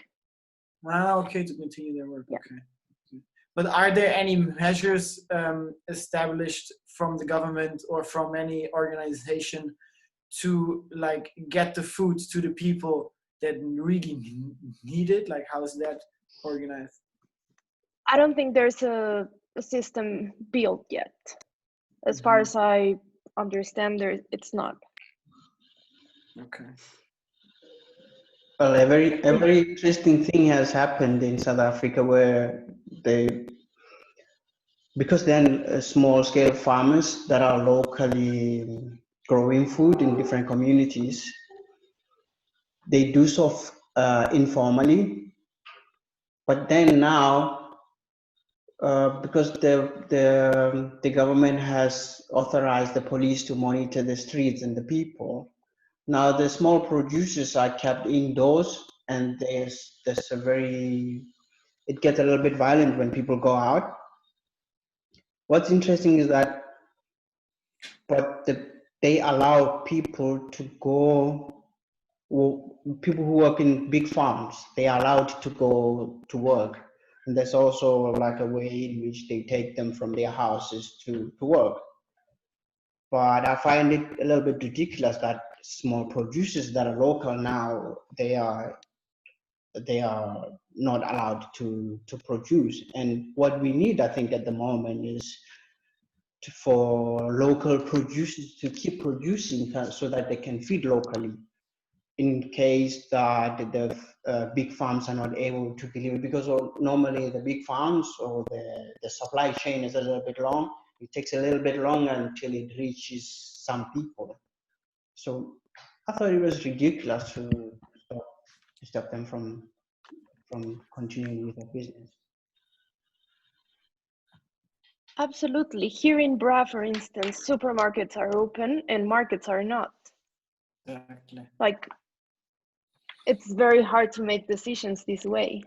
Ah, okay, to continue their work. Yeah. Okay. But are there any measures established from the government or from any organization to like get the food to the people that really need it? Like, how is that organized? I don't think there's a system built yet. As far as I understand, it's not. Okay. Well, a very interesting thing has happened in South Africa, where because they're small-scale farmers that are locally growing food in different communities, they do so informally. But then now, because the government has authorized the police to monitor the streets and the people, now the small producers are kept indoors, and there's it gets a little bit violent when people go out. What's interesting is that they allow people to go, people who work in big farms, they are allowed to go to work. And there's also like a way in which they take them from their houses to work. But I find it a little bit ridiculous that small producers that are local now, they are not allowed to produce. And what we need, I think, at the moment is for local producers to keep producing so that they can feed locally, in case that the big farms are not able to deliver, because normally the big farms or the supply chain is a little bit long. It takes a little bit longer until it reaches some people. So I thought it was ridiculous to stop them from continuing with their business. Absolutely. Here in Bra, for instance, supermarkets are open and markets are not. Exactly. Like, it's very hard to make decisions this way.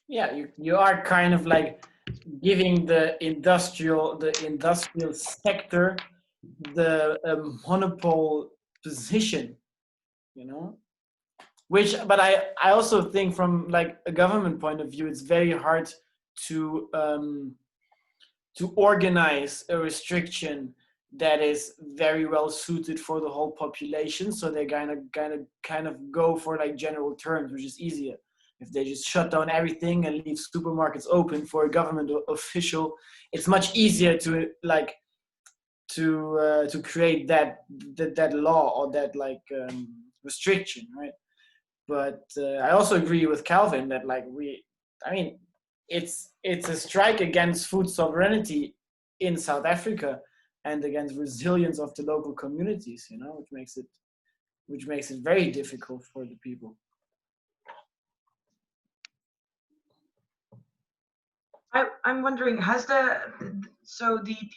Yeah, you are kind of like giving the industrial sector the monopole position, you know. But I also think from like a government point of view, it's very hard to organize a restriction that is very well suited for the whole population. So they kind of go for like general terms, which is easier. If they just shut down everything and leave supermarkets open for a government official, it's much easier to like to create that law or that like restriction, right? But I also agree with Calvin that like it's a strike against food sovereignty in South Africa and against resilience of the local communities, you know, which makes it which makes it very difficult for the people. I'm wondering, has the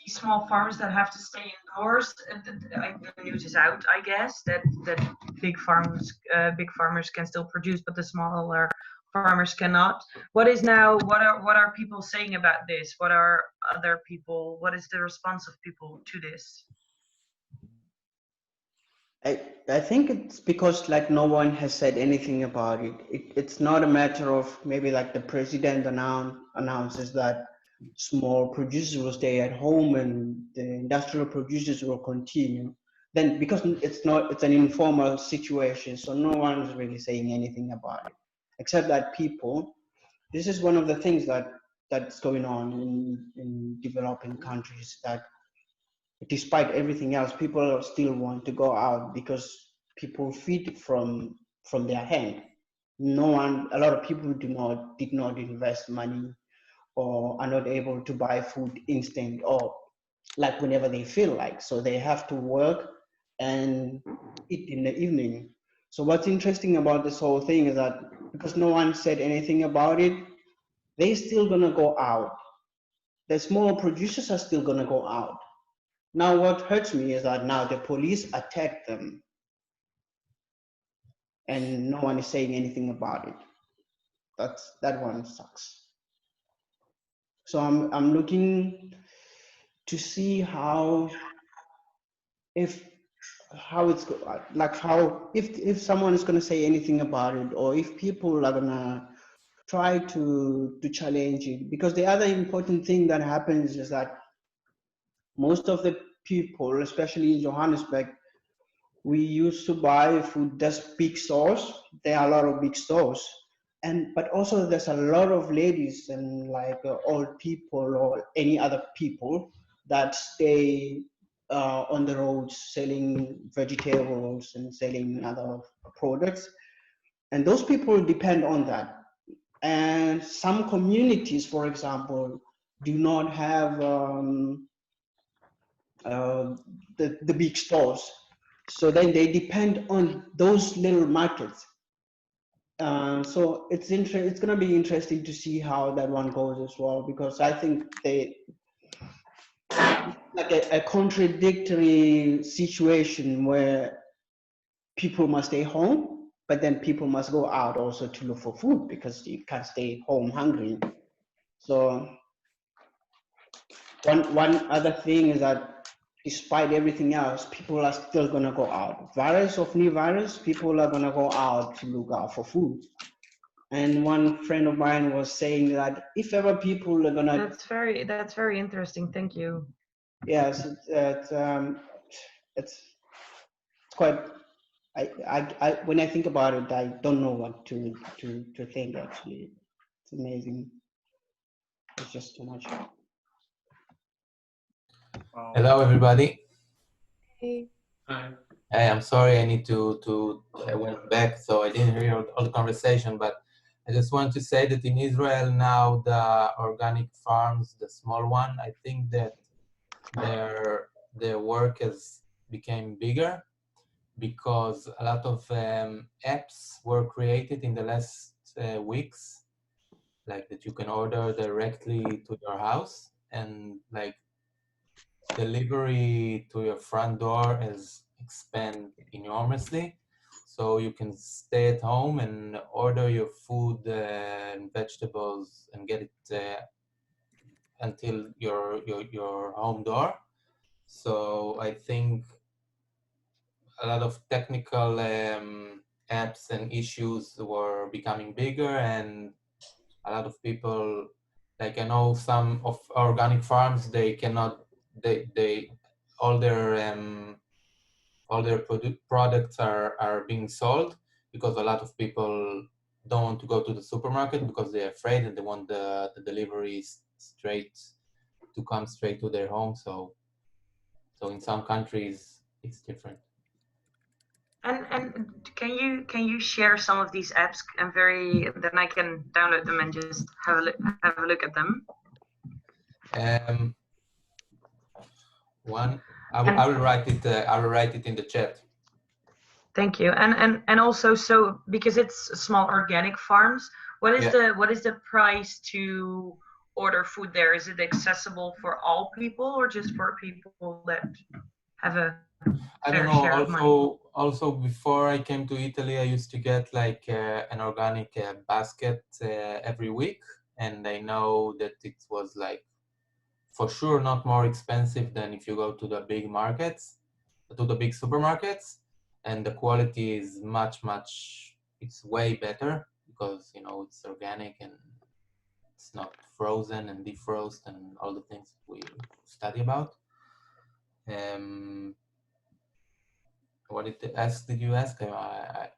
small farmers that have to stay indoors, the news is out, I guess, that big farmers can still produce, but the smaller farmers cannot. What are people saying about this? What is the response of people to this? I think it's because like no one has said anything about it. It's not a matter of maybe like the president announces that small producers will stay at home and the industrial producers will continue. Then because it's an informal situation, so no one's really saying anything about it, except that people. This is one of the things that's going on in developing countries, that despite everything else, people still want to go out because people feed from their hand. A lot of people did not invest money or are not able to buy food instant or like whenever they feel like. So they have to work and eat in the evening. So what's interesting about this whole thing is that because no one said anything about it, they're still gonna go out. The small producers are still gonna go out. Now, what hurts me is that now the police attack them and no one is saying anything about it. That one sucks. So I'm looking to see if someone is gonna say anything about it, or if people are gonna try to challenge it. Because the other important thing that happens is that most of the people, especially in Johannesburg, we used to buy food just big stores. There are a lot of big stores, but also there's a lot of ladies and like old people or any other people that stay on the roads selling vegetables and selling other products, and those people depend on that. And some communities, for example, do not have the big stores. So then they depend on those little markets. So it's going to be interesting to see how that one goes as well, because I think like a contradictory situation where people must stay home, but then people must go out also to look for food because you can't stay home hungry. So one other thing is that despite everything else, people are still going to go out. Virus of new virus, people are going to go out to look out for food. And one friend of mine was saying that if ever people are going to... That's very interesting. Thank you. Yes, it's quite... when I think about it, I don't know what to think, actually. It's amazing. It's just too much. Hello, everybody. Hey. Hi. Hey, I'm sorry I need to I went back, so I didn't hear all the conversation, but I just want to say that in Israel now, the organic farms, the small one, I think that their work has become bigger because a lot of apps were created in the last weeks, like that you can order directly to your house, and like delivery to your front door has expanded enormously. So you can stay at home and order your food and vegetables and get it until your home door. So I think a lot of technical apps and issues were becoming bigger, and a lot of people, like I know some of organic farms, they cannot, all their products are being sold because a lot of people don't want to go to the supermarket because they're afraid and they want the deliveries to come straight to their home. So in some countries it's different. And can you share some of these apps and then I can download them and just have a look at them? One, I will write it. I will write it in the chat. Thank you. And also, so because it's small organic farms, what is Yeah. the price to order food there? Is it accessible for all people or just for people that have a I fair don't know. share of money? Also, before I came to Italy, I used to get like an organic basket every week, and I know that it was like for sure not more expensive than if you go to the big markets, to the big supermarkets, and the quality is it's way better because you know it's organic and it's not frozen and defrost and all the things we study about. Um, what did you ask? I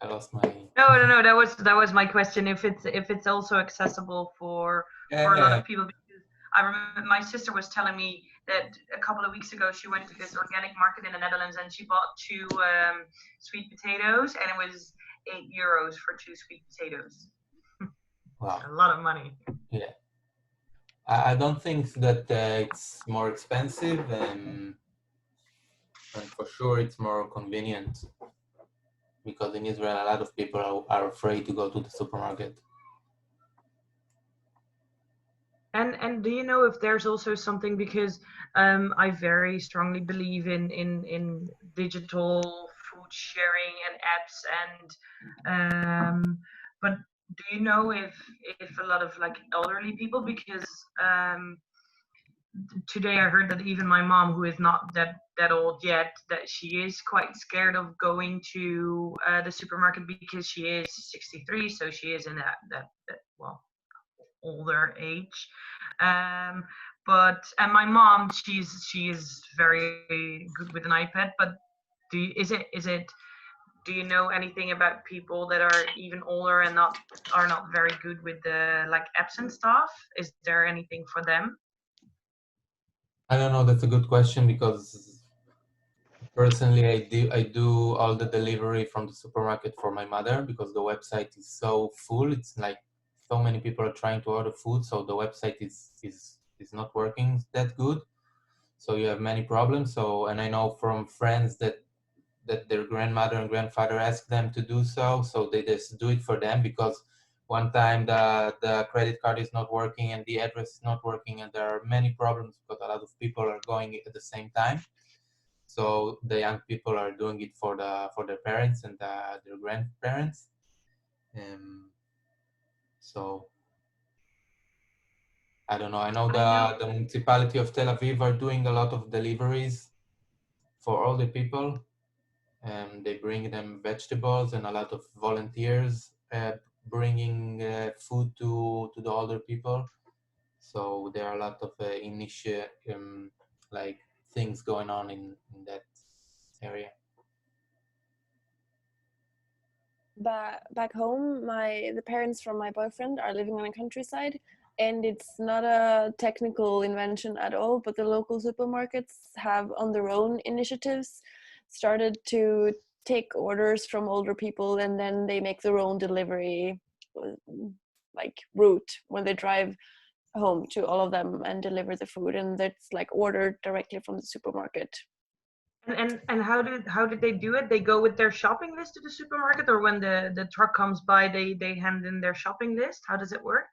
lost my. No. That was my question. If it's also accessible for a lot Yeah, of people, because I remember my sister was telling me that a couple of weeks ago she went to this organic market in the Netherlands and she bought 2 sweet potatoes and it was €8 for 2 sweet potatoes. wow. A lot of money. Yeah, I don't think that it's more expensive, and for sure it's more convenient because in Israel a lot of people are afraid to go to the supermarket. And do you know if there's also something, because I very strongly believe in digital food sharing and apps and but do you know if a lot of like elderly people, because today I heard that even my mom, who is not that old yet, that she is quite scared of going to the supermarket because she is 63, so she is in that well, older age. But and my mom, she is very good with an iPad. But is it do you know anything about people that are even older and are not very good with the like apps and stuff? Is there anything for them? I don't know. That's a good question because personally, I do all the delivery from the supermarket for my mother because the website is so full. It's like so many people are trying to order food, so the website is not working that good. So you have many problems. So, and I know from friends that their grandmother and grandfather ask them to do so, so they just do it for them because one time the credit card is not working and the address is not working and there are many problems because a lot of people are going at the same time. So the young people are doing it for their parents and their grandparents. So I don't know. I know I know. the municipality of Tel Aviv are doing a lot of deliveries for all the people. They bring them vegetables and a lot of volunteers bringing food to the older people. So there are a lot of like things going on in that area. Back home, the parents from my boyfriend are living on a countryside, and it's not a technical invention at all, but the local supermarkets have on their own initiatives started to take orders from older people, and then they make their own delivery like route when they drive home to all of them and deliver the food, and that's like ordered directly from the supermarket. And how did they do it? They go with their shopping list to the supermarket, or when the truck comes by, they hand in their shopping list? How does it work?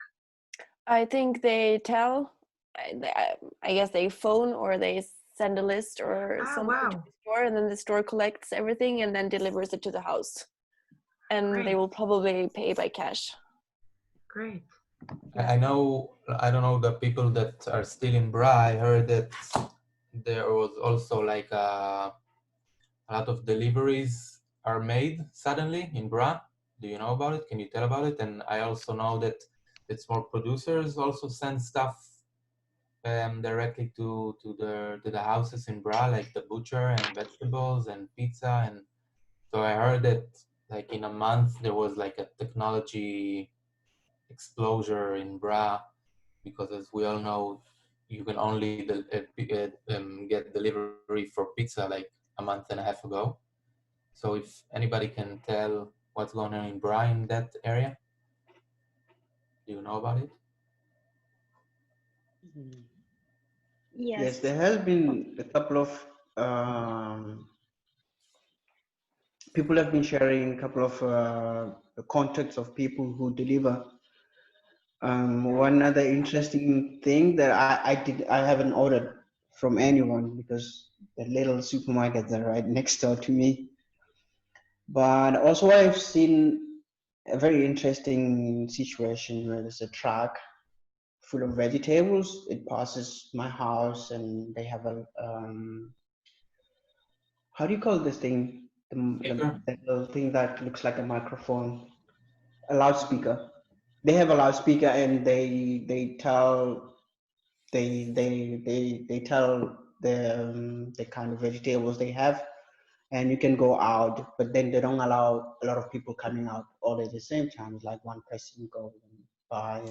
I think they tell, I guess they phone or they send a list or something to Wow, the store, and then the store collects everything and then delivers it to the house. And great, they will probably pay by cash. great. I know, I don't know, the people that are still in Bra, I heard that there was also like a lot of deliveries are made suddenly in Bra. Do you know about it? Can you tell about it? And I also know that small producers also send stuff directly to the houses in Bra, like the butcher and vegetables and pizza. And so I heard that like in a month there was like a technology explosion in Bra because, as we all know, you can only get delivery for pizza like a month and a half ago. So if anybody can tell what's going on in Bra in that area, do you know about it? Yes, Yes. there has been a couple of people have been sharing a couple of contacts of people who deliver. One other interesting thing that I haven't ordered from anyone because the little supermarkets are right next door to me. But also I've seen a very interesting situation where there's a truck full of vegetables. It passes my house and they have a, how do you call this thing? The little thing that looks like a microphone, a loudspeaker. They have a loudspeaker and they tell they tell the kind of vegetables they have, and you can go out, but then they don't allow a lot of people coming out all at the same time. It's like one person go and buy,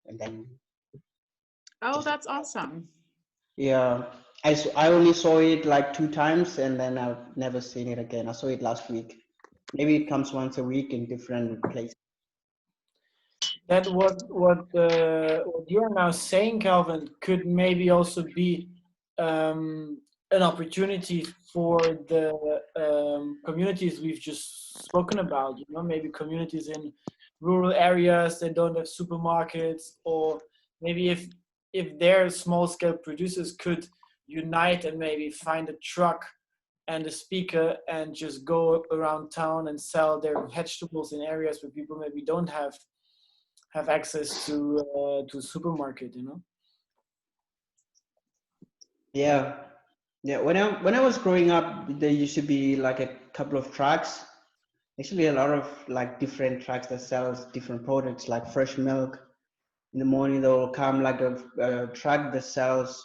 and then Oh, that's awesome. yeah. I only saw it like 2 times, and then I've never seen it again. I saw it last week. Maybe it comes once a week in different places. That what you're now saying, Calvin, could maybe also be an opportunity for the communities we've just spoken about. You know, maybe communities in rural areas that don't have supermarkets, or maybe if their small scale producers could unite and maybe find a truck and a speaker and just go around town and sell their vegetables in areas where people maybe don't have access to supermarket, you know. Yeah, yeah. When I was growing up, there used to be like a couple of trucks. Actually, a lot of like different trucks that sells different products, like fresh milk. In the morning, they will come like a truck that sells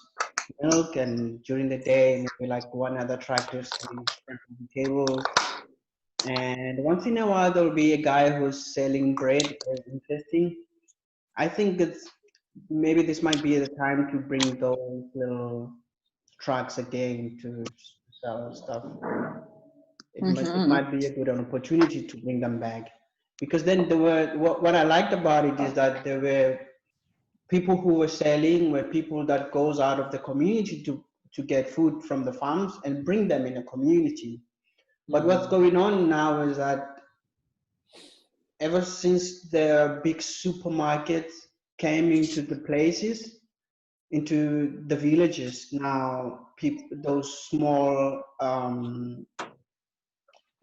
milk, and during the day, maybe like one other truck just selling fresh vegetables. And once in a while, there will be a guy who's selling bread. Very interesting. I think it's maybe this might be the time to bring those little trucks again to sell stuff. It might be a good opportunity to bring them back, because then there were what I liked about it is that there were people who were selling were people that goes out of the community to get food from the farms and bring them in a community. But what's going on now is that ever since the big supermarkets came into the places, into the villages, now people, those small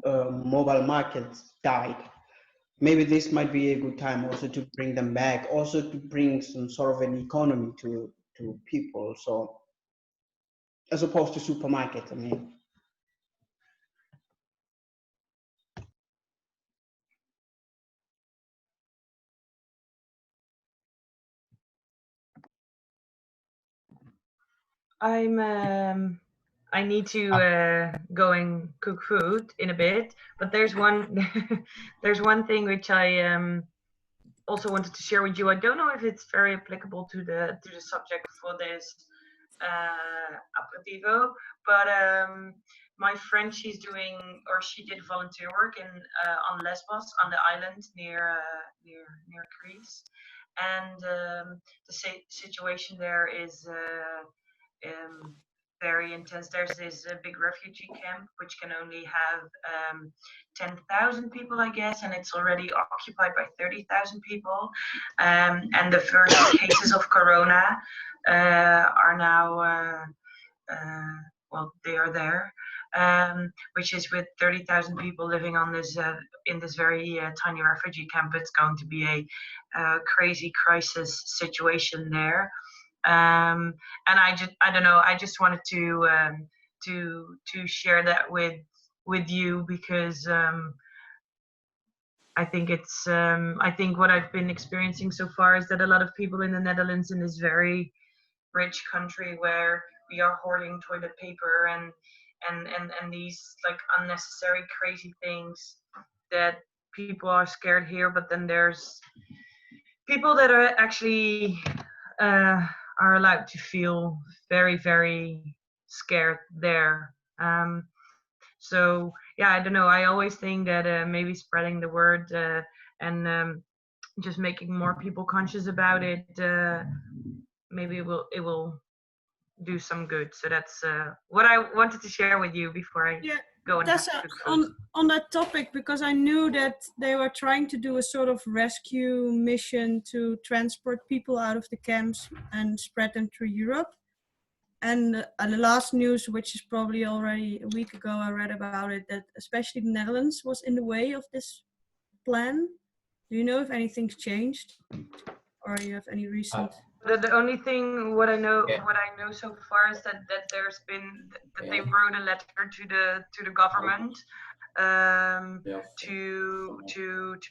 mobile markets died. Maybe this might be a good time also to bring them back, also to bring some sort of an economy to people. So as opposed to supermarkets, I mean. I need to go and cook food in a bit, but there's one there's one thing which I also wanted to share with you. I don't know if it's very applicable to the subject for this aperitivo, but my friend, she did volunteer work in on Lesbos, on the island near Greece, and the situation there is very intense. There's this big refugee camp which can only have 10,000 people, I guess, and it's already occupied by 30,000 people. And the first cases of corona are now, well, they are there, which is with 30,000 people living on this in this very tiny refugee camp. It's going to be a crazy crisis situation there. And I don't know, I just wanted to share that with you, because I think it's I think what I've been experiencing so far is that a lot of people in the Netherlands, in this very rich country where we are hoarding toilet paper and these like unnecessary crazy things, that people are scared here, but then there's people that are actually are allowed to feel very, very scared there. So yeah, I don't know. I always think that maybe spreading the word and just making more people conscious about it, maybe it will do some good. So that's what I wanted to share with you before I Yeah, go and have Tessa, good food. on that topic, because I knew that they were trying to do a sort of rescue mission to transport people out of the camps and spread them through Europe. And the last news, which is probably already a week ago, I read about it, that especially the Netherlands was in the way of this plan. Do you know if anything's changed, or you have any recent? The only thing what I know Yeah. so far is that there's been that they wrote a letter to the government to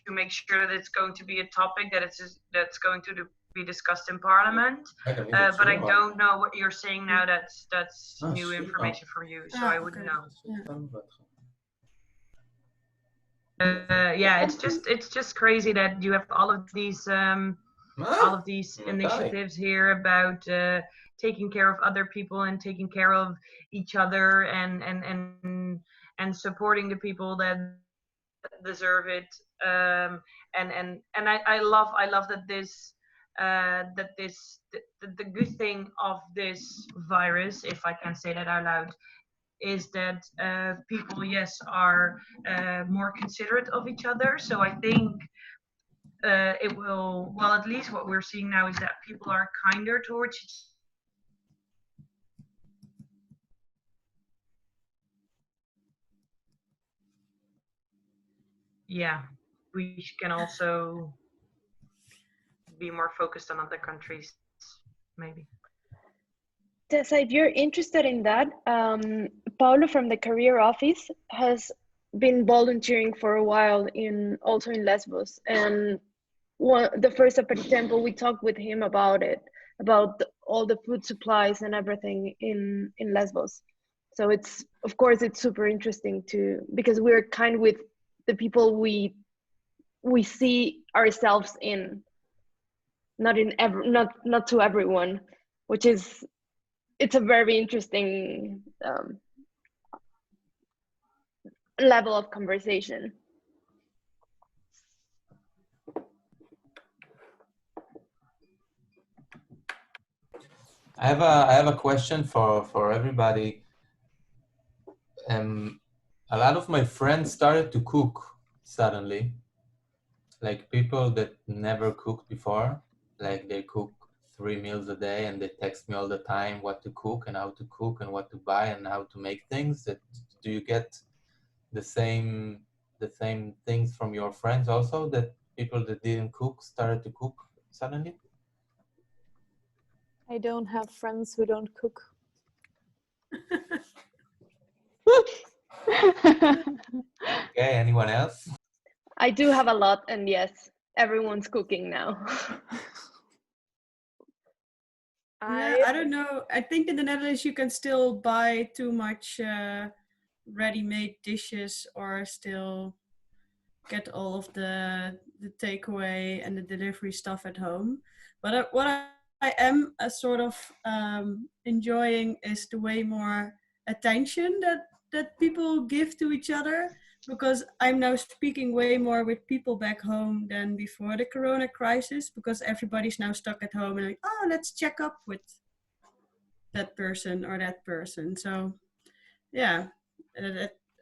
make sure that it's going to be a topic that's going to be discussed in Parliament. But I don't know what you're saying now. That's new information for you, so I wouldn't know. Yeah, it's just crazy that you have all of these initiatives here about taking care of other people and taking care of each other and supporting the people that deserve it. And I love that the good thing of this virus, if I can say that out loud, is that people, yes, are more considerate of each other. So I think it will, well, at least what we're seeing now is that people are kinder towards each other. Yeah, we can also be more focused on other countries, maybe. Tessa, if you're interested in that, Paolo from the career office has been volunteering for a while also in Lesbos, and the first Aperitempo we talked with him about it, about all the food supplies and everything in Lesbos. So it's, of course, it's super interesting because we're kind with the people we see ourselves in, not to everyone, which is, it's a very interesting level of conversation. I have a question for everybody. A lot of my friends started to cook suddenly, like people that never cooked before. Like they cook 3 meals a day and they text me all the time what to cook and how to cook and what to buy and how to make things. Do you get the same things from your friends also, that people that didn't cook started to cook suddenly? I don't have friends who don't cook. Okay, anyone else? I do have a lot, and yes, everyone's cooking now. I don't know. I think in the Netherlands you can still buy too much ready-made dishes, or still get all of the takeaway and the delivery stuff at home. But what I am sort of enjoying is the way more attention that people give to each other, because I'm now speaking way more with people back home than before the corona crisis, because everybody's now stuck at home and like, oh, let's check up with that person or that person. So yeah,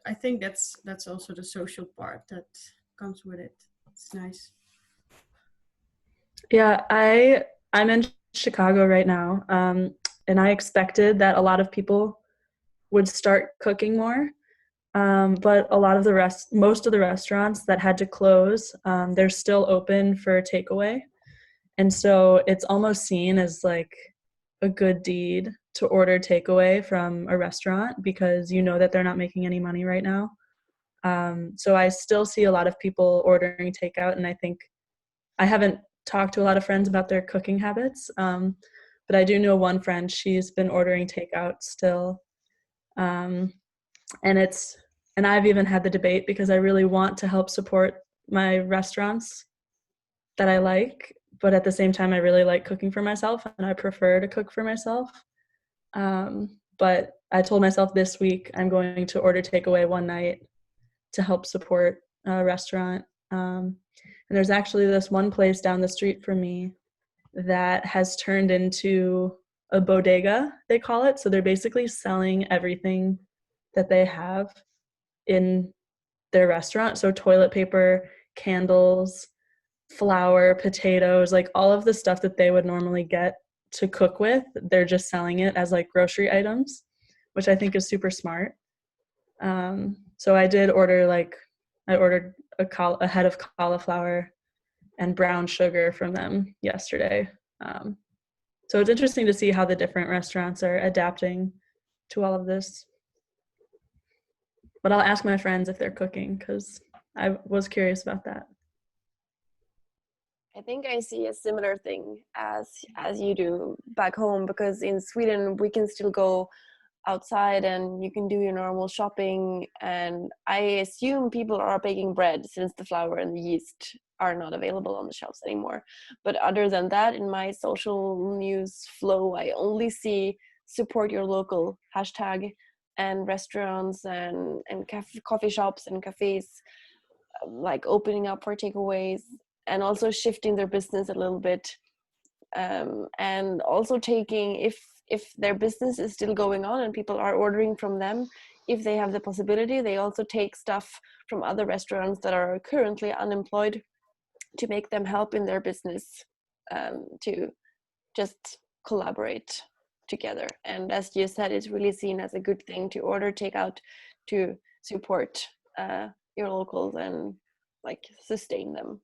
I think that's also the social part that comes with it. It's nice. Yeah, I'm in Chicago right now, and I expected that a lot of people would start cooking more, but a lot of most of the restaurants that had to close, they're still open for takeaway, and so it's almost seen as like a good deed to order takeaway from a restaurant, because you know that they're not making any money right now. So I still see a lot of people ordering takeout, and I think I haven't talked to a lot of friends about their cooking habits, but I do know one friend, she's been ordering takeout still, and I've even had the debate, because I really want to help support my restaurants that I like, but at the same time I really like cooking for myself and I prefer to cook for myself. But I told myself this week I'm going to order takeaway one night to help support a restaurant. And there's actually this one place down the street from me that has turned into a bodega, they call it. So they're basically selling everything that they have in their restaurant. So toilet paper, candles, flour, potatoes, like all of the stuff that they would normally get to cook with, they're just selling it as like grocery items, which I think is super smart. So I did order I ordered a head of cauliflower and brown sugar from them yesterday. So it's interesting to see how the different restaurants are adapting to all of this. But I'll ask my friends if they're cooking because I was curious about that. I think I see a similar thing as you do back home, because in Sweden we can still go outside and you can do your normal shopping, and I assume people are baking bread since the flour and the yeast are not available on the shelves anymore. But other than that, in my social news flow, I only see support your local hashtag, and restaurants and coffee shops and cafes like opening up for takeaways and also shifting their business a little bit, and also taking, if their business is still going on and people are ordering from them, if they have the possibility, they also take stuff from other restaurants that are currently unemployed to make them help in their business, to just collaborate together. And as you said, it's really seen as a good thing to order takeout to support your locals and like sustain them.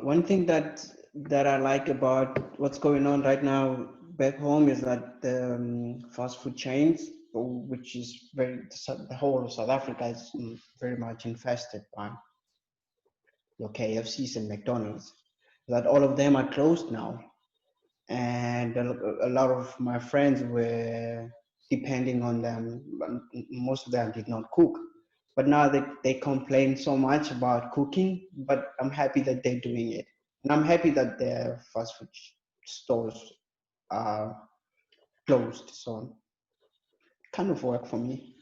One thing that I like about what's going on right now back home is that the fast food chains, which is the whole of South Africa is very much infested by your KFCs and McDonald's, that all of them are closed now. And a lot of my friends were depending on them. Most of them did not cook. But now they complain so much about cooking, but I'm happy that they're doing it. And I'm happy that their fast food stores are closed. So kind of work for me.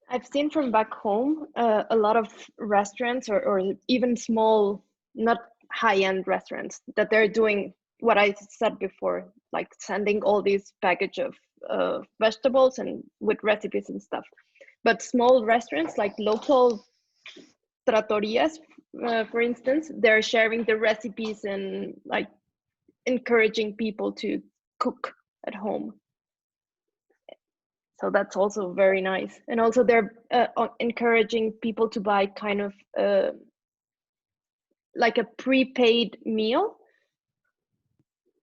I've seen from back home a lot of restaurants or even small, not high-end restaurants, that they're doing what I said before, like sending all these package of vegetables and with recipes and stuff. But small restaurants, like local trattorias, for instance, they're sharing the recipes and like encouraging people to cook at home. So that's also very nice. And also they're encouraging people to buy kind of like a prepaid meal,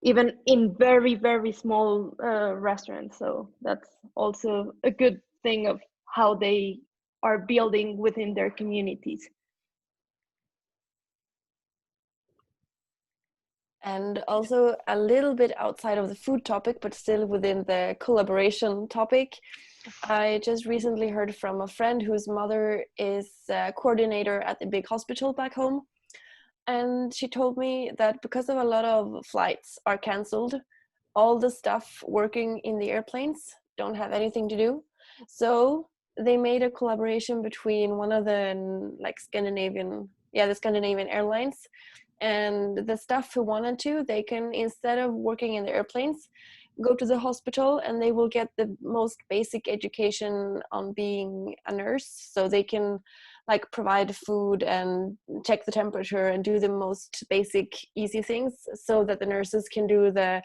even in very, very small restaurants. So that's also a good thing of how they are building within their communities. And also a little bit outside of the food topic, but still within the collaboration topic, I just recently heard from a friend whose mother is a coordinator at the big hospital back home. And she told me that because of a lot of flights are canceled, all the staff working in the airplanes don't have anything to do. So they made a collaboration between one of the like Scandinavian airlines, and the staff who wanted to, they can, instead of working in the airplanes, go to the hospital and they will get the most basic education on being a nurse. So they can like provide food and check the temperature and do the most basic easy things, so that the nurses can do the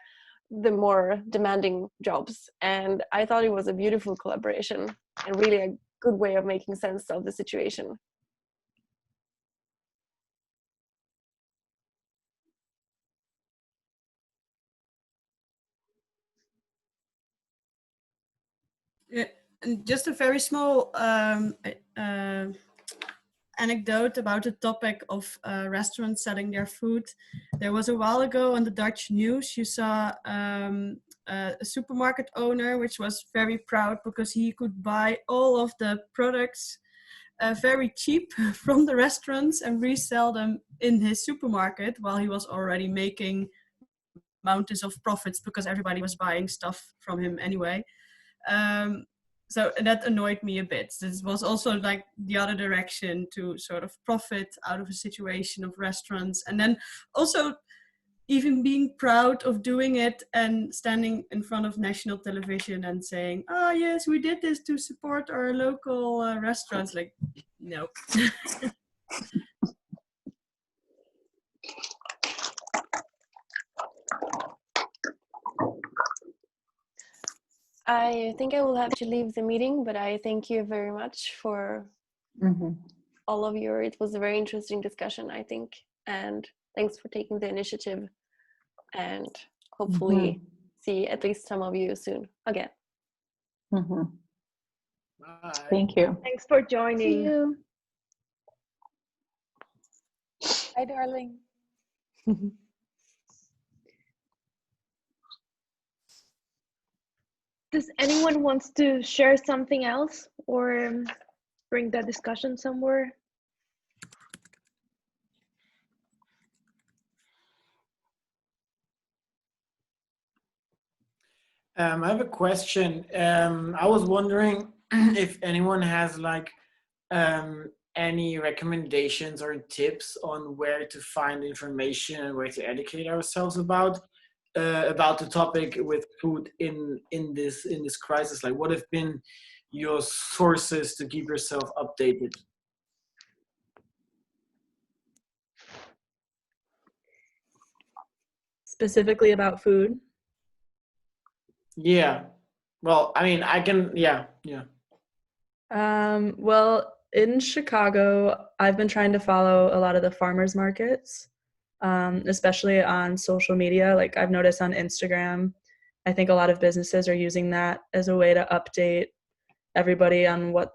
more demanding jobs. And I thought it was a beautiful collaboration and really a good way of making sense of the situation. Yeah, and just a very small anecdote about the topic of restaurants selling their food. There was a while ago on the Dutch news, you saw a supermarket owner which was very proud because he could buy all of the products very cheap from the restaurants and resell them in his supermarket, while he was already making mountains of profits because everybody was buying stuff from him anyway. so that annoyed me a bit. This was also like the other direction, to sort of profit out of a situation of restaurants, and then also even being proud of doing it and standing in front of national television and saying, oh yes, we did this to support our local restaurants. Like, no. I think I will have to leave the meeting, but I thank you very much for all of your, it was a very interesting discussion, I think, and thanks for taking the initiative, and hopefully see at least some of you soon again. Bye. Thank you. Thanks for joining. See you. Hi, darling. Does anyone wants to share something else or bring the discussion somewhere? I have a question. I was wondering if anyone has like any recommendations or tips on where to find information and where to educate ourselves about the topic with food in this crisis. Like, what have been your sources to keep yourself updated? Specifically about food? Yeah. Well, I mean, I can, yeah. Well, in Chicago, I've been trying to follow a lot of the farmers markets, especially on social media. Like, I've noticed on Instagram, I think a lot of businesses are using that as a way to update everybody on what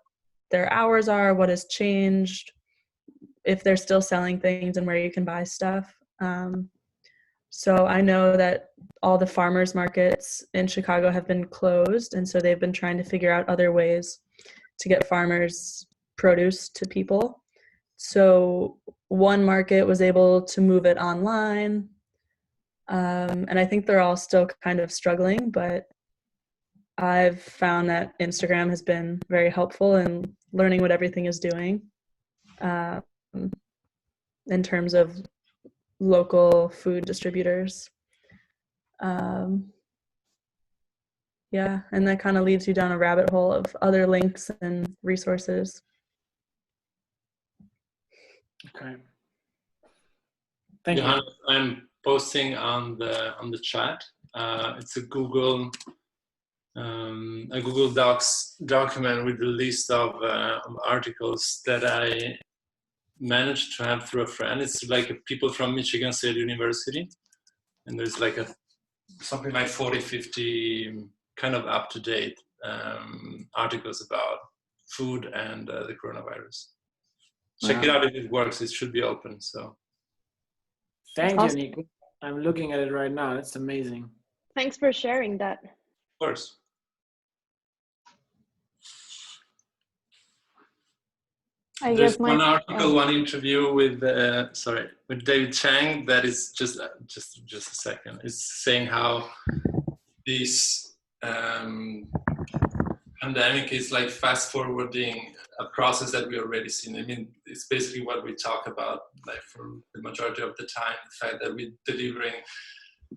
their hours are, what has changed, if they're still selling things, and where you can buy stuff. So I know that all the farmers markets in Chicago have been closed, and so they've been trying to figure out other ways to get farmers' produce to people. So one market was able to move it online, and I think they're all still kind of struggling, but I've found that Instagram has been very helpful in learning what everything is doing in terms of local food distributors. Yeah, and that kind of leads you down a rabbit hole of other links and resources. Okay. Thank you. I'm posting on the chat. It's a Google Docs document with a list of articles that I managed to have through a friend. It's like people from Michigan State University, and there's like something like 40, 50 kind of up-to-date articles about food and the coronavirus. Check it out if it works. It should be open. So thank you, Nico. I'm looking at it right now. It's amazing. Thanks for sharing that. Of course. There's one article, one interview with David Chang that is just a second. It's saying how this pandemic is like fast forwarding a process that we already seen. I mean, it's basically what we talk about, like for the majority of the time, the fact that we're delivering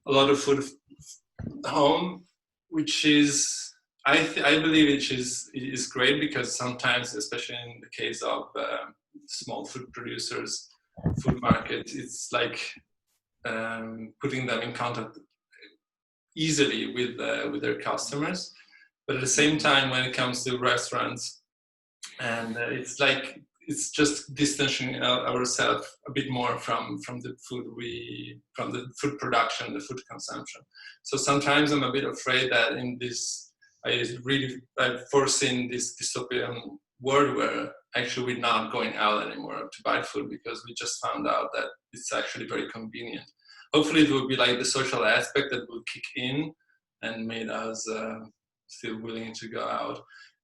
a lot of food home, which is, I believe it is great, because sometimes, especially in the case of small food producers, food markets, it's like putting them in contact easily with their customers. But at the same time, when it comes to restaurants, and it's just distancing ourselves a bit more from the food production, the food consumption. So sometimes I'm a bit afraid that in this, I've foreseen this dystopian world where actually we're not going out anymore to buy food, because we just found out that it's actually very convenient. Hopefully it will be like the social aspect that will kick in and made us still willing to go out.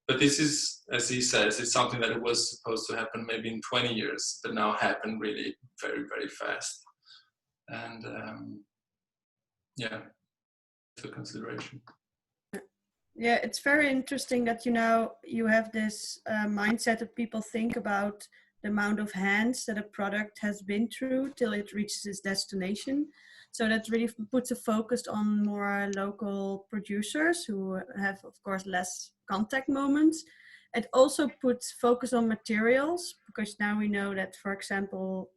But this is, as he says, it's something that it was supposed to happen maybe in 20 years, but now happened really very, very fast. And yeah, for consideration. Yeah, it's very interesting that you have this mindset that people think about the amount of hands that a product has been through till it reaches its destination. So that really puts a focus on more local producers who have, of course, less contact moments. It also puts focus on materials, because now we know that, for example,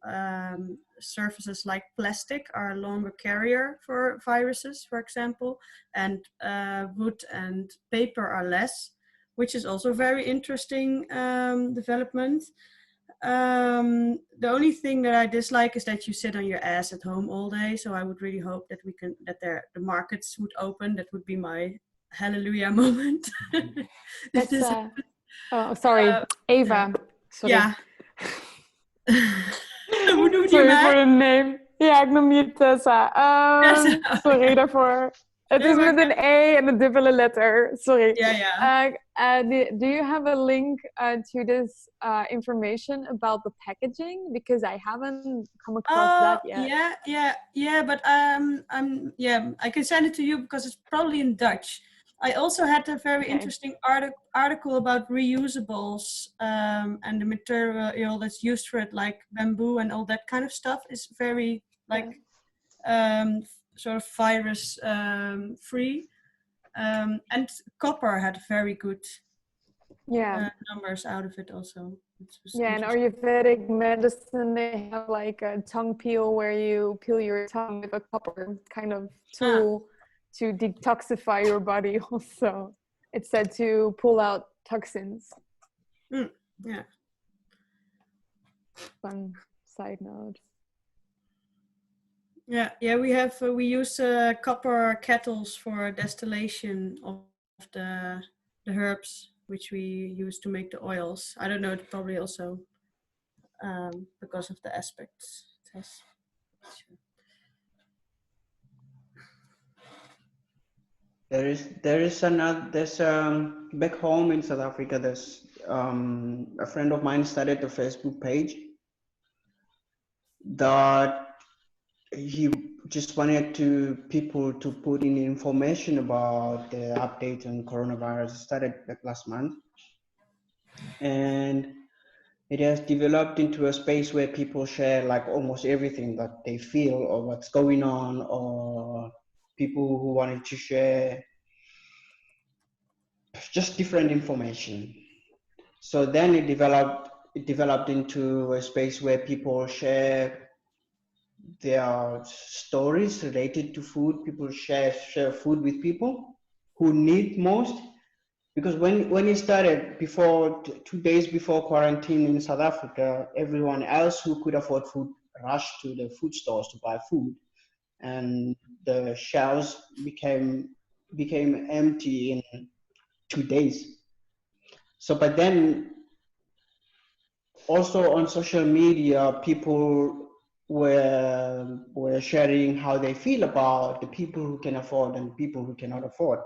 surfaces like plastic are a longer carrier for viruses, for example, and wood and paper are less, which is also very interesting development. The only thing that I dislike is that you sit on your ass at home all day. So I would really hope that the markets would open. That would be my hallelujah moment. If this oh, sorry, Eva. Sorry. Ja. Hoe noemt je Sorry mij? voor de name. Ja, ik noem je Tessa. Sorry daarvoor. Het is met een E en een dubbele letter. Sorry. Do you have a link to this information about the packaging? Because I haven't come across that yet. Yeah. But I can send it to you because it's probably in Dutch. I also had a very interesting article about reusables and the material that's used for it, like bamboo and all that kind of stuff, is very sort of virus free. And copper had very good numbers out of it also. And Ayurvedic medicine, they have like a tongue peel where you peel your tongue with a copper kind of tool to detoxify your body also. It's said to pull out toxins. Yeah. Fun side note. Yeah. We use copper kettles for distillation of the herbs, which we use to make the oils. I don't know, it's probably also because of the aspects it has. There's back home in South Africa, there's a friend of mine started a Facebook page that he just wanted people to put in information about the update on coronavirus. It started like last month, and it has developed into a space where people share like almost everything that they feel or what's going on, or people who wanted to share just different information. So then it developed into a space where people share their stories related to food. People share food with people who need most. Because when it started, 2 days before quarantine in South Africa, everyone else who could afford food rushed to the food stores to buy food, and the shelves became empty in 2 days. So, but then also on social media, people were sharing how they feel about the people who can afford and people who cannot afford.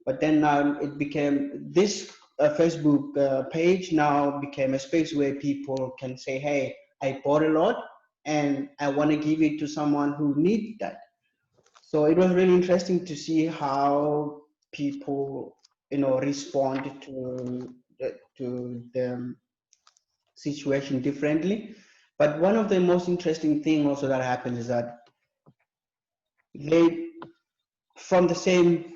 But then now it became this Facebook page now became a space where people can say, hey, I bought a lot and I want to give it to someone who needs that. So it was really interesting to see how people, respond to the situation differently. But one of the most interesting things also that happened is that from the same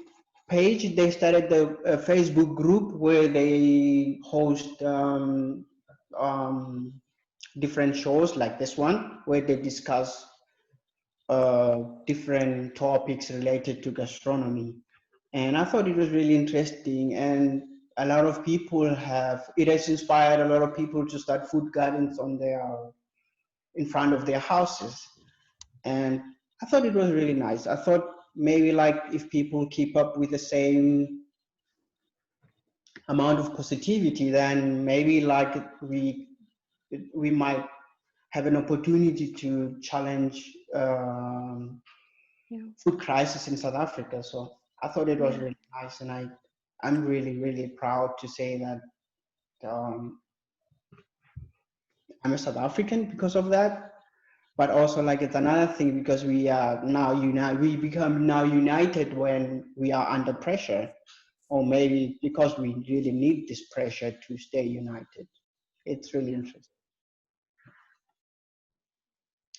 page, they started a Facebook group where they host different shows like this one, where they discuss different topics related to gastronomy. And I thought it was really interesting, and a lot of people it has inspired a lot of people to start food gardens in front of their houses. And I thought it was really nice. I thought maybe like if people keep up with the same amount of positivity, then maybe like we might have an opportunity to challenge food crisis in South Africa. So I thought it was really nice, and I'm really, really proud to say that I'm a South African because of that. But also, like, it's another thing because we are now united. We become now united when we are under pressure. or maybe because we really need this pressure to stay united. It's really interesting.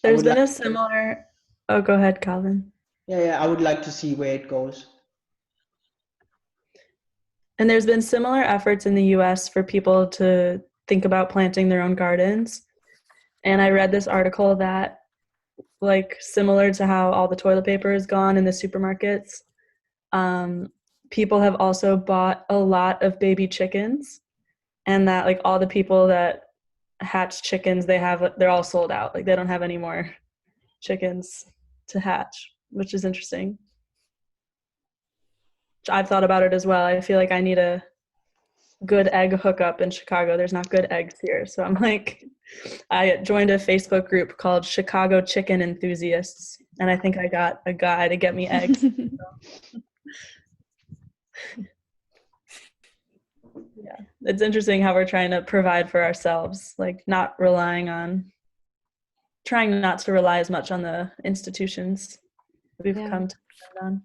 There's been a similar, oh, go ahead, Calvin. Yeah, I would like to see where it goes. And there's been similar efforts in the US for people to think about planting their own gardens. And I read this article that, like, similar to how all the toilet paper is gone in the supermarkets, people have also bought a lot of baby chickens, and that, like, all the people that hatch chickens, they're all sold out. Like, they don't have any more chickens to hatch, which is interesting. I've thought about it as well. I feel like I need a good egg hookup in Chicago. There's not good eggs here. So I'm like, I joined a Facebook group called Chicago Chicken Enthusiasts, and I think I got a guy to get me eggs. Yeah, it's interesting how we're trying to provide for ourselves, like trying not to rely as much on the institutions we've come to depend on.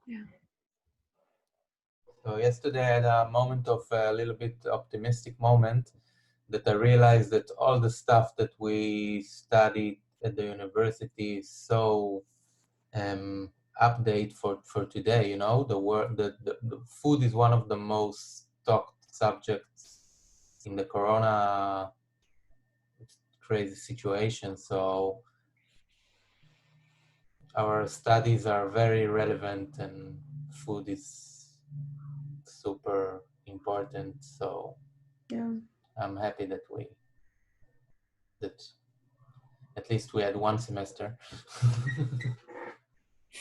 Yeah. So yesterday I had a moment of a little bit optimistic moment that I realized that all the stuff that we studied at the university is so update for today. You know, the food is one of the most talked subjects in the corona crazy situation. So our studies are very relevant, and food is super important. So yeah, I'm happy that at least we had one semester.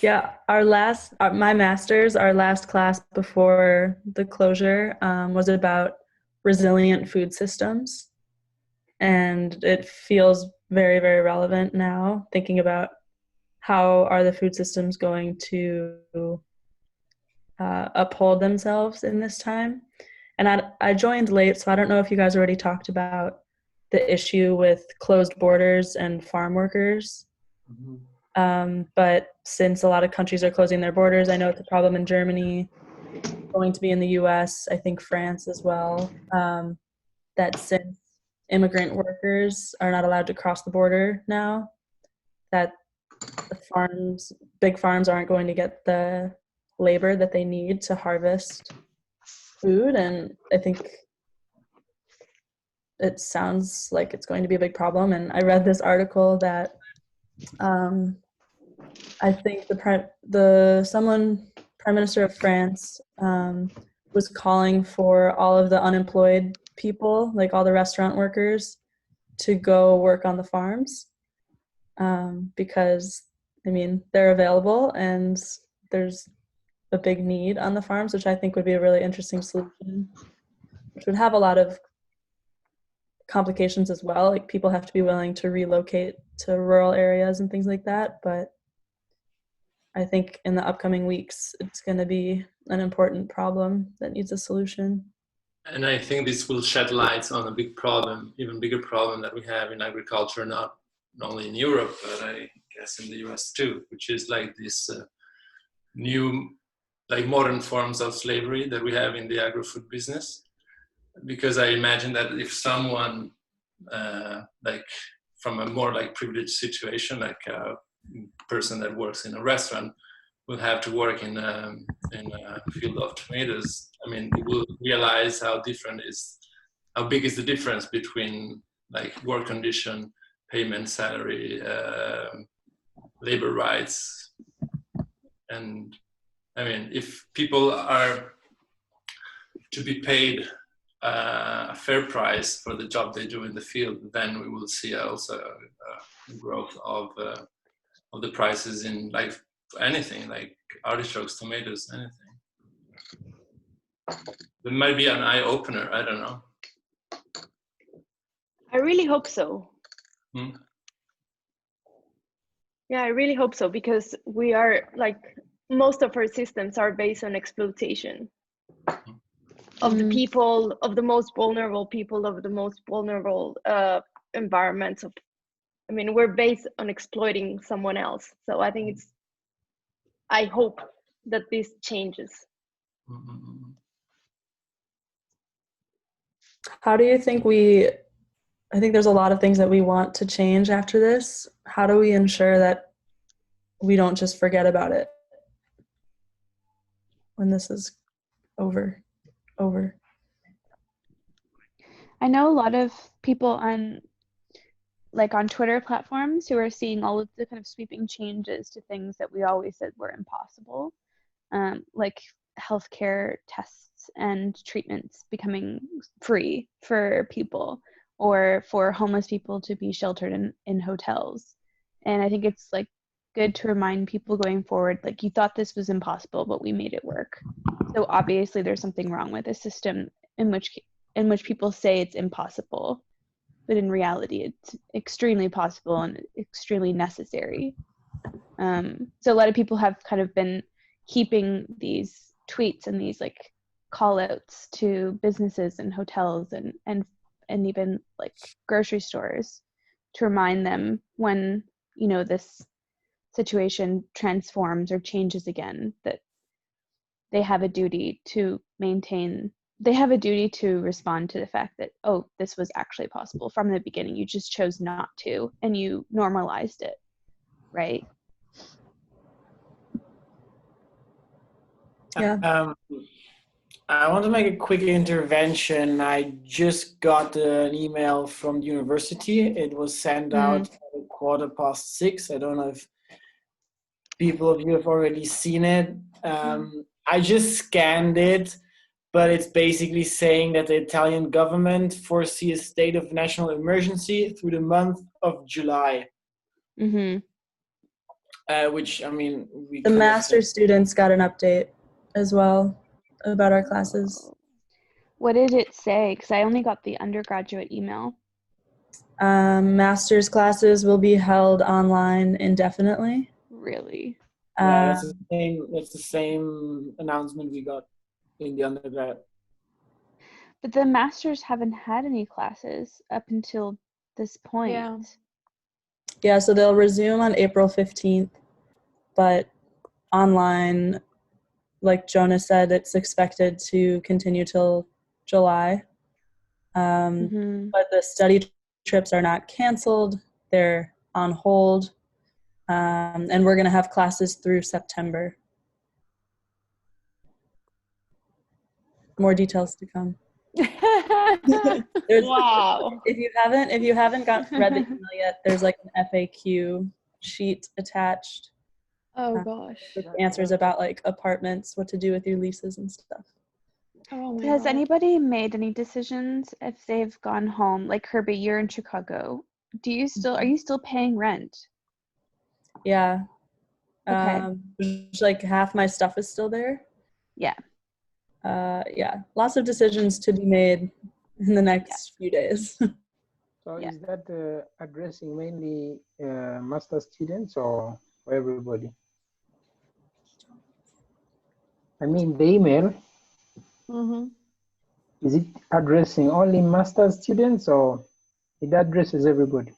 Yeah, my master's, our last class before the closure was about resilient food systems. And it feels very, very relevant now, thinking about how are the food systems going to uphold themselves in this time. And I joined late, so I don't know if you guys already talked about the issue with closed borders and farm workers. Mm-hmm. But since a lot of countries are closing their borders, I know it's a problem in Germany, going to be in the US, I think France as well, that since immigrant workers are not allowed to cross the border now, that the big farms aren't going to get the labor that they need to harvest food. And I think it sounds like it's going to be a big problem. And I read this article that I think Prime Minister of France was calling for all of the unemployed people, like all the restaurant workers, to go work on the farms because, I mean, they're available and there's a big need on the farms, which I think would be a really interesting solution, which would have a lot of complications as well. Like, people have to be willing to relocate to rural areas and things like that. But I think in the upcoming weeks, it's going to be an important problem that needs a solution. And I think this will shed lights on a big problem, even bigger problem that we have in agriculture, not only in Europe, but I guess in the US too, which is like this new, like modern forms of slavery that we have in the agri-food business. Because I imagine that if someone like from a more like privileged situation, like a person that works in a restaurant, will have to work in a field of tomatoes, I mean, you will realize how big is the difference between like work condition, payment, salary, labor rights. And I mean, if people are to be paid a fair price for the job they do in the field, then we will see also a growth of the prices in like anything, like artichokes, tomatoes, anything. It might be an eye opener. I don't know. I really hope so. Yeah, I really hope so, because we are like, most of our systems are based on exploitation of the people, of the most vulnerable people, of the most vulnerable environments of, I mean, we're based on exploiting someone else. So I think I hope that this changes. How do you think I think there's a lot of things that we want to change after this. How do we ensure that we don't just forget about it when this is over? I know a lot of people on Twitter platforms who are seeing all of the kind of sweeping changes to things that we always said were impossible, like healthcare tests and treatments becoming free for people, or for homeless people to be sheltered in hotels. And I think it's like good to remind people going forward, like, you thought this was impossible, but we made it work. So obviously there's something wrong with a system in which people say it's impossible, but in reality it's extremely possible and extremely necessary. So a lot of people have kind of been keeping these tweets and these like call outs to businesses and hotels and even like grocery stores to remind them when, you know, this situation transforms or changes again, that they have a duty to respond to the fact that, oh, this was actually possible from the beginning. You just chose not to, and you normalized it, right? Yeah. I want to make a quick intervention. I just got an email from the university. It was sent out at 6:15. I don't know if people of you have already seen it. I just scanned it, but it's basically saying that the Italian government foresees a state of national emergency through the month of July. Which, I mean, the master students got an update as well about our classes. What did it say? Because I only got the undergraduate email. Master's classes will be held online indefinitely. Really? Yeah, that's the same announcement we got in the undergrad. But the masters haven't had any classes up until this point. Yeah, so they'll resume on April 15th, but online, like Jonah said, it's expected to continue till July. But the study trips are not canceled, they're on hold, and we're going to have classes through September. More details to come. Wow. If you haven't read the email yet, there's like an FAQ sheet attached. Oh gosh. With answers about like apartments, what to do with your leases and stuff. Oh my Has anybody made any decisions if they've gone home? Like Herbie, you're in Chicago. Are you still paying rent? Yeah. Okay. Like half my stuff is still there. Yeah. Yeah. Lots of decisions to be made in the next few days. So is that addressing mainly master students or for everybody? I mean, the email, is it addressing only master students or it addresses everybody?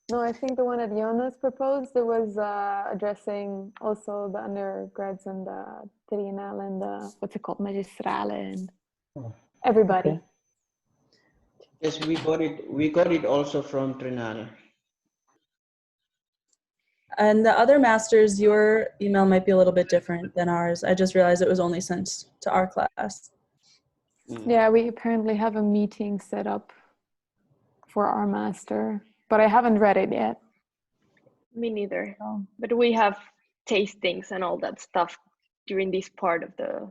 No, I think the one that Jonas proposed, it was addressing also the undergrads and the triennale and the, what's it called, magistrale and everybody. Okay. Yes, we got it also from Triennale. And the other masters, your email might be a little bit different than ours. I just realized it was only sent to our class. Yeah, we apparently have a meeting set up for our master, but I haven't read it yet. Me neither. But we have tastings and all that stuff during this part of the...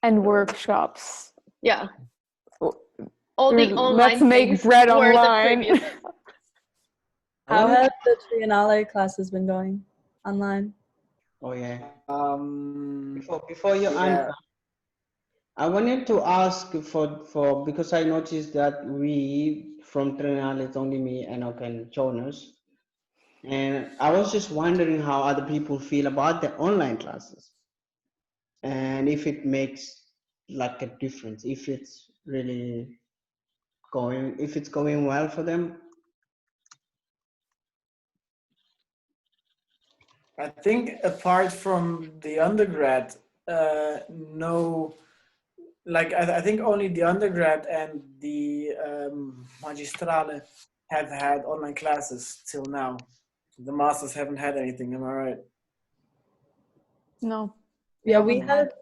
And workshops. Yeah. All the online Let's make bread online. How have the Triennale classes been going online? Oh yeah. Before you answer, I wanted to ask for because I noticed that we from Triennale, it's only me, Enoch, and Jonas, and I was just wondering how other people feel about the online classes, and if it makes like a difference, if it's really going well for them. I think apart from the undergrad, no, like I think only the undergrad and the magistrale have had online classes till now. The masters haven't had anything. Am I right? No. Yeah, haven't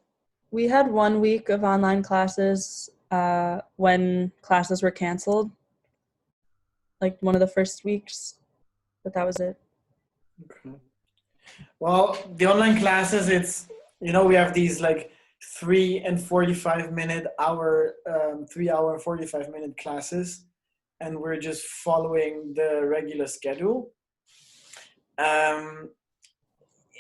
we had 1 week of online classes when classes were canceled, like one of the first weeks, but that was it. Okay. Well, the online classes, it's, we have these like 3 and 45-minute hour, 3 hour and 45-minute classes, and we're just following the regular schedule.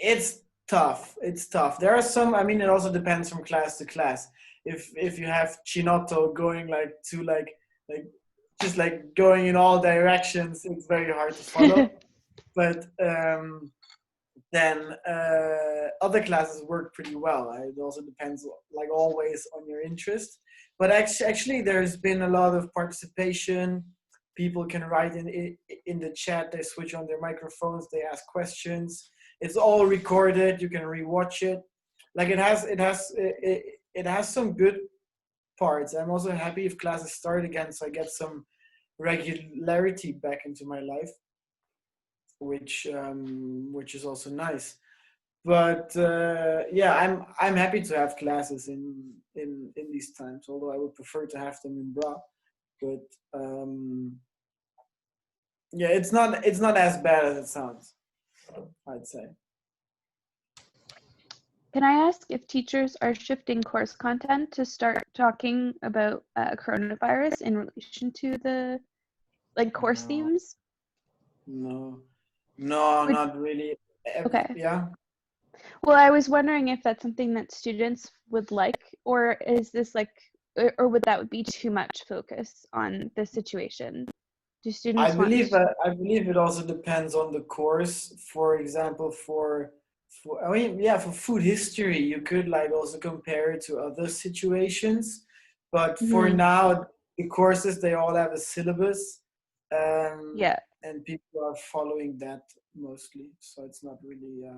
It's tough. It's tough. There are some, I mean, it also depends from class to class. If you have Chinotto going like just like going in all directions, it's very hard to follow. But then other classes work pretty well. It also depends, like always, on your interest. But actually, there's been a lot of participation. People can write in the chat. They switch on their microphones. They ask questions. It's all recorded. You can rewatch it. Like it has some good parts. I'm also happy if classes start again, so I get some regularity back into my life, which is also nice. But yeah, I'm happy to have classes in these times. Although I would prefer to have them in Bra, but yeah, it's not as bad as it sounds, I'd say. Can I ask if teachers are shifting course content to start talking about coronavirus in relation to the course themes? No, not really. Okay. Yeah. Well, I was wondering if that's something that students would like, or is this or would that be too much focus on the situation? Do students I believe it also depends on the course. For example, for food history, you could also compare it to other situations. But for now, the courses, they all have a syllabus. And people are following that mostly. So it's not really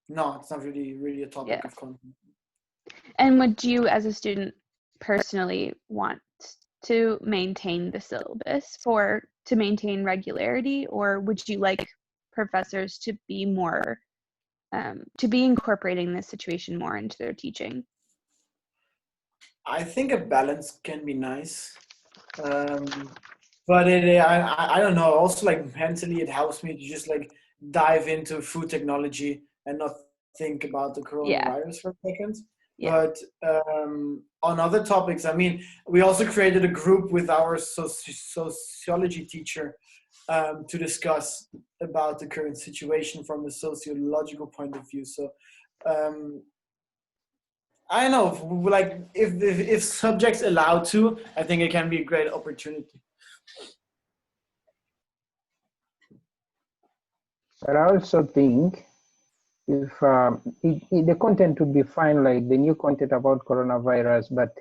it's not really a topic of content. And would you, as a student, personally want to maintain the syllabus to maintain regularity, or would you like professors to be more to be incorporating this situation more into their teaching? I think a balance can be nice, but I don't know. Also, mentally, it helps me to just dive into food technology and not think about the coronavirus for a second. But on other topics, I mean, we also created a group with our sociology teacher to discuss about the current situation from a sociological point of view. So I don't know, if subjects allow to, I think it can be a great opportunity. But I also think if the content would be fine, like the new content about coronavirus, but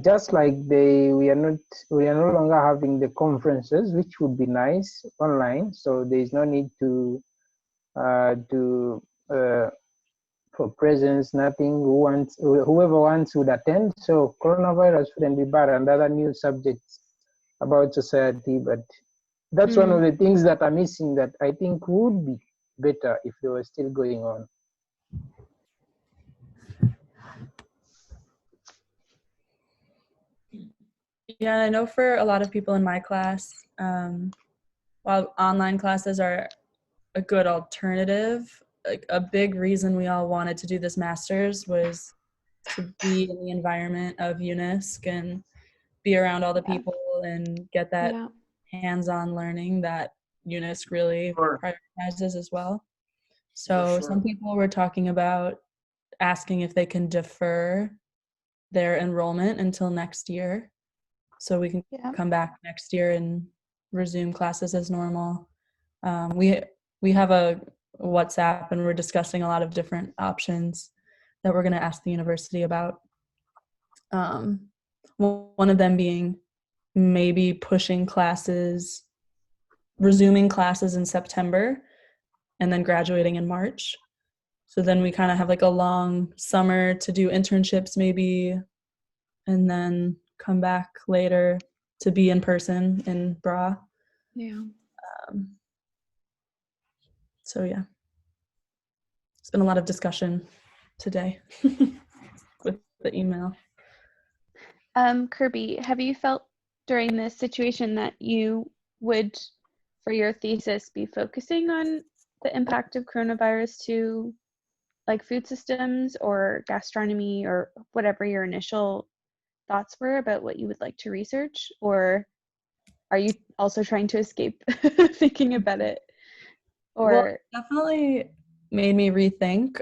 just like we are no longer having the conferences, which would be nice online. So there is no need to for presence, nothing. Whoever wants would attend. So coronavirus wouldn't be bad, and other new subjects about society. But that's one of the things that are missing that I think would be better if they were still going on. Yeah, I know for a lot of people in my class, while online classes are a good alternative, like a big reason we all wanted to do this master's was to be in the environment of UNISC and be around all the people and get that hands-on learning that UNISC really prioritizes as well. So some people were talking about asking if they can defer their enrollment until next year, so we can come back next year and resume classes as normal. We have a WhatsApp, and we're discussing a lot of different options that we're going to ask the university about. One of them being maybe resuming classes in September, and then graduating in March. So then we kind of have like a long summer to do internships maybe, and then come back later to be in person in Bra. Yeah. So yeah, it's been a lot of discussion today with the email. Kirby, have you felt during this situation that you would, for your thesis, be focusing on the impact of coronavirus to like food systems or gastronomy or whatever your initial thoughts were about what you would like to research? Or are you also trying to escape thinking about it? Or well, it definitely made me rethink,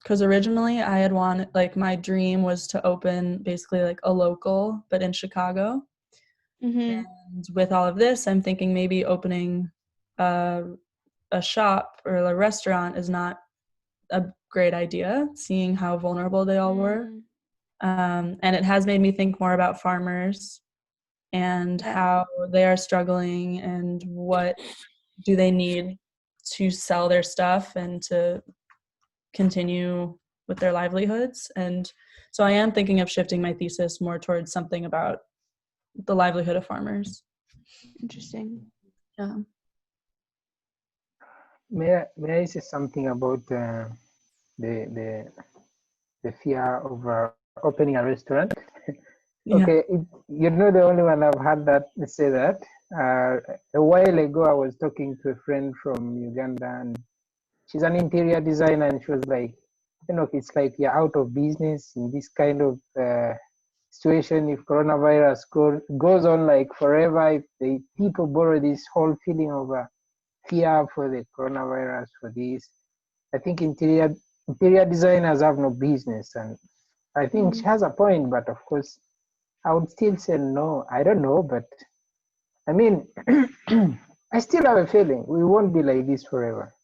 because originally I had wanted, like my dream was to open basically like a local, but in Chicago. And with all of this, I'm thinking maybe opening a shop or a restaurant is not a great idea, seeing how vulnerable they all were. And it has made me think more about farmers and how they are struggling and what do they need to sell their stuff and to continue with their livelihoods. And so I am thinking of shifting my thesis more towards something about the livelihood of farmers. Interesting. Yeah. May I say something about the fear of opening a restaurant? Yeah. Okay, you're not the only one I've had that say that. A while ago, I was talking to a friend from Uganda, and she's an interior designer, and she was like, it's like you're out of business in this kind of situation. If coronavirus goes on like forever, if people borrow this whole feeling of fear for the coronavirus, for this, I think interior designers have no business. And I think she has a point, but of course, I would still say no. I don't know, but I mean, I still have a feeling we won't be like this forever.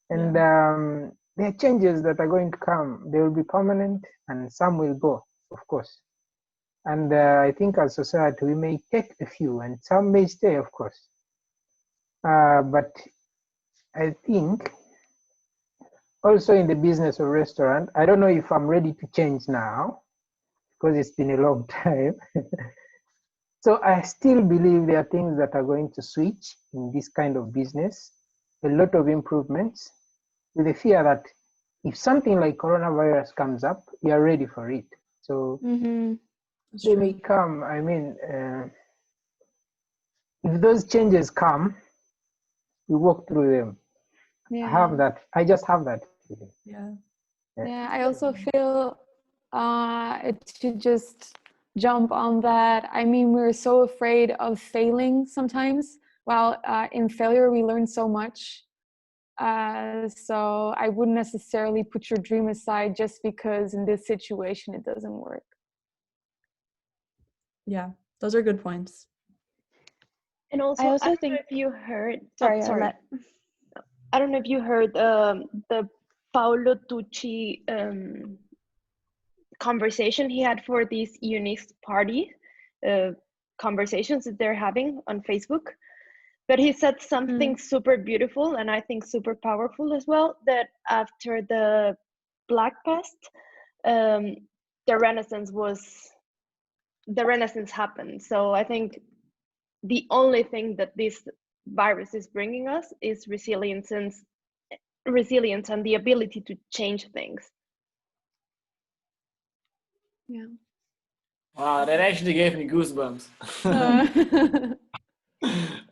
And there are changes that are going to come. They will be permanent and some will go, of course. And I think as society, we may take a few and some may stay, of course. But I think also in the business of restaurant, I don't know if I'm ready to change now because it's been a long time. So I still believe there are things that are going to switch in this kind of business, a lot of improvements, with the fear that if something like coronavirus comes up, you are ready for it. So they may come. I mean, if those changes come, we walk through them. Yeah. I have that. I just have that feeling. Yeah, I also feel to just jump on that. I mean, we're so afraid of failing sometimes. While in failure, we learn so much. So I wouldn't necessarily put your dream aside just because in this situation it doesn't work. Yeah, those are good points. And also, I also don't think know if you heard. Sorry, sorry. Arlette. I don't know if you heard the Paolo Tucci conversation he had for these Unix party conversations that they're having on Facebook. But he said something super beautiful and I think super powerful as well, that after the Black Pest, the Renaissance happened. So I think the only thing that this virus is bringing us is resilience and the ability to change things. Yeah. Wow, that actually gave me goosebumps.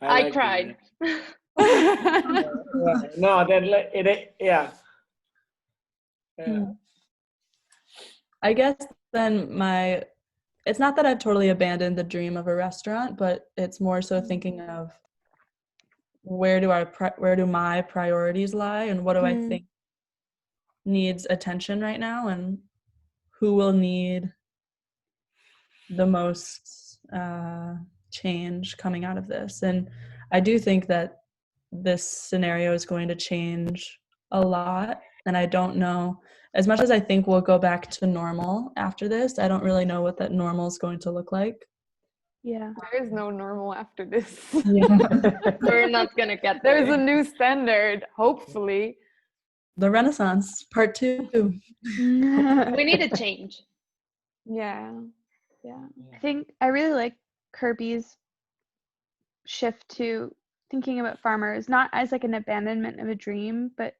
I cried. No, yeah. I guess then it's not that I've totally abandoned the dream of a restaurant, but it's more so thinking of where do my priorities lie and what do I think needs attention right now and who will need the most change coming out of this. And I do think that this scenario is going to change a lot, and I don't know, as much as I think we'll go back to normal after this, I don't really know what that normal is going to look like. Yeah. There is no normal after this. We're not gonna get there. There's a new standard, hopefully. The Renaissance, part 2. We need a change. Yeah. I think I really like Kirby's shift to thinking about farmers not as like an abandonment of a dream, but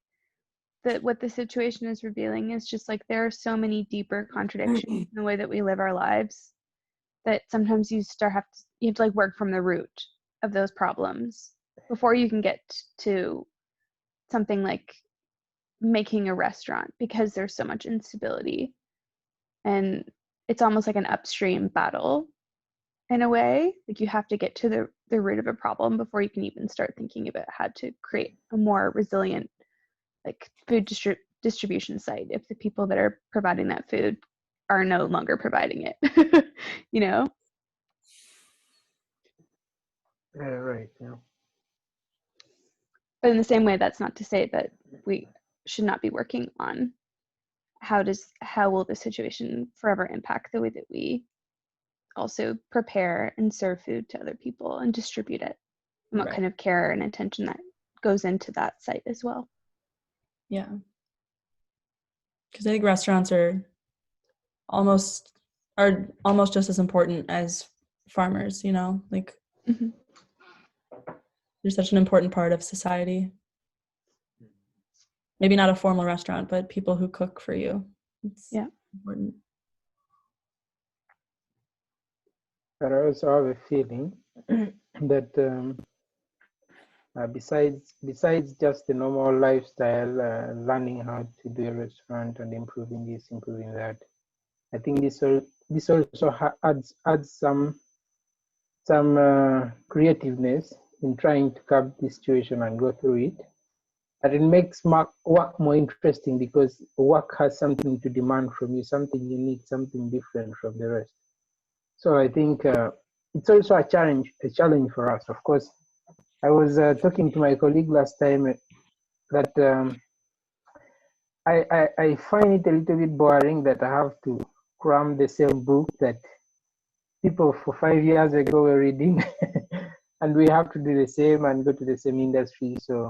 that what the situation is revealing is just like there are so many deeper contradictions in the way that we live our lives that sometimes you have to like work from the root of those problems before you can get to something like making a restaurant, because there's so much instability and it's almost like an upstream battle in a way. Like you have to get to the root of a problem before you can even start thinking about how to create a more resilient like food distribution site if the people that are providing that food are no longer providing it. You know? Right. Yeah. But in the same way, that's not to say that we should not be working on how will the situation forever impact the way that we also prepare and serve food to other people and distribute it, and what kind of care and attention that goes into that site as well. Yeah. Because I think restaurants are almost just as important as farmers, you know, like they're such an important part of society. Maybe not a formal restaurant, but people who cook for you. It's important. But I also have a feeling that besides just the normal lifestyle, learning how to do a restaurant and improving this, improving that, I think this also adds some creativeness in trying to curb the situation and go through it. And it makes work more interesting because work has something to demand from you, something unique, something different from the rest. So I think it's also a challenge for us. Of course, I was talking to my colleague last time that I find it a little bit boring that I have to cram the same book that people for 5 years ago were reading, and we have to do the same and go to the same industry. So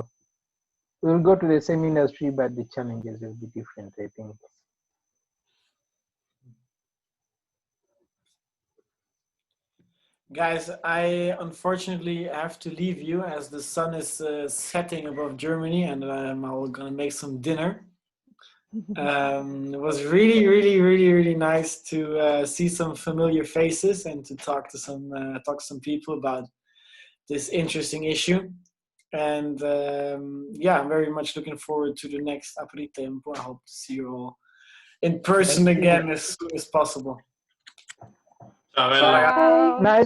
we'll go to the same industry, but the challenges will be different, I think. Guys, I unfortunately have to leave you as the sun is setting above Germany, and I'm gonna make some dinner. It was really nice to see some familiar faces and to talk to some people about this interesting issue. And yeah, I'm very much looking forward to the next Aperitempo. I hope to see you all in person again as soon as possible. Ciao. Nice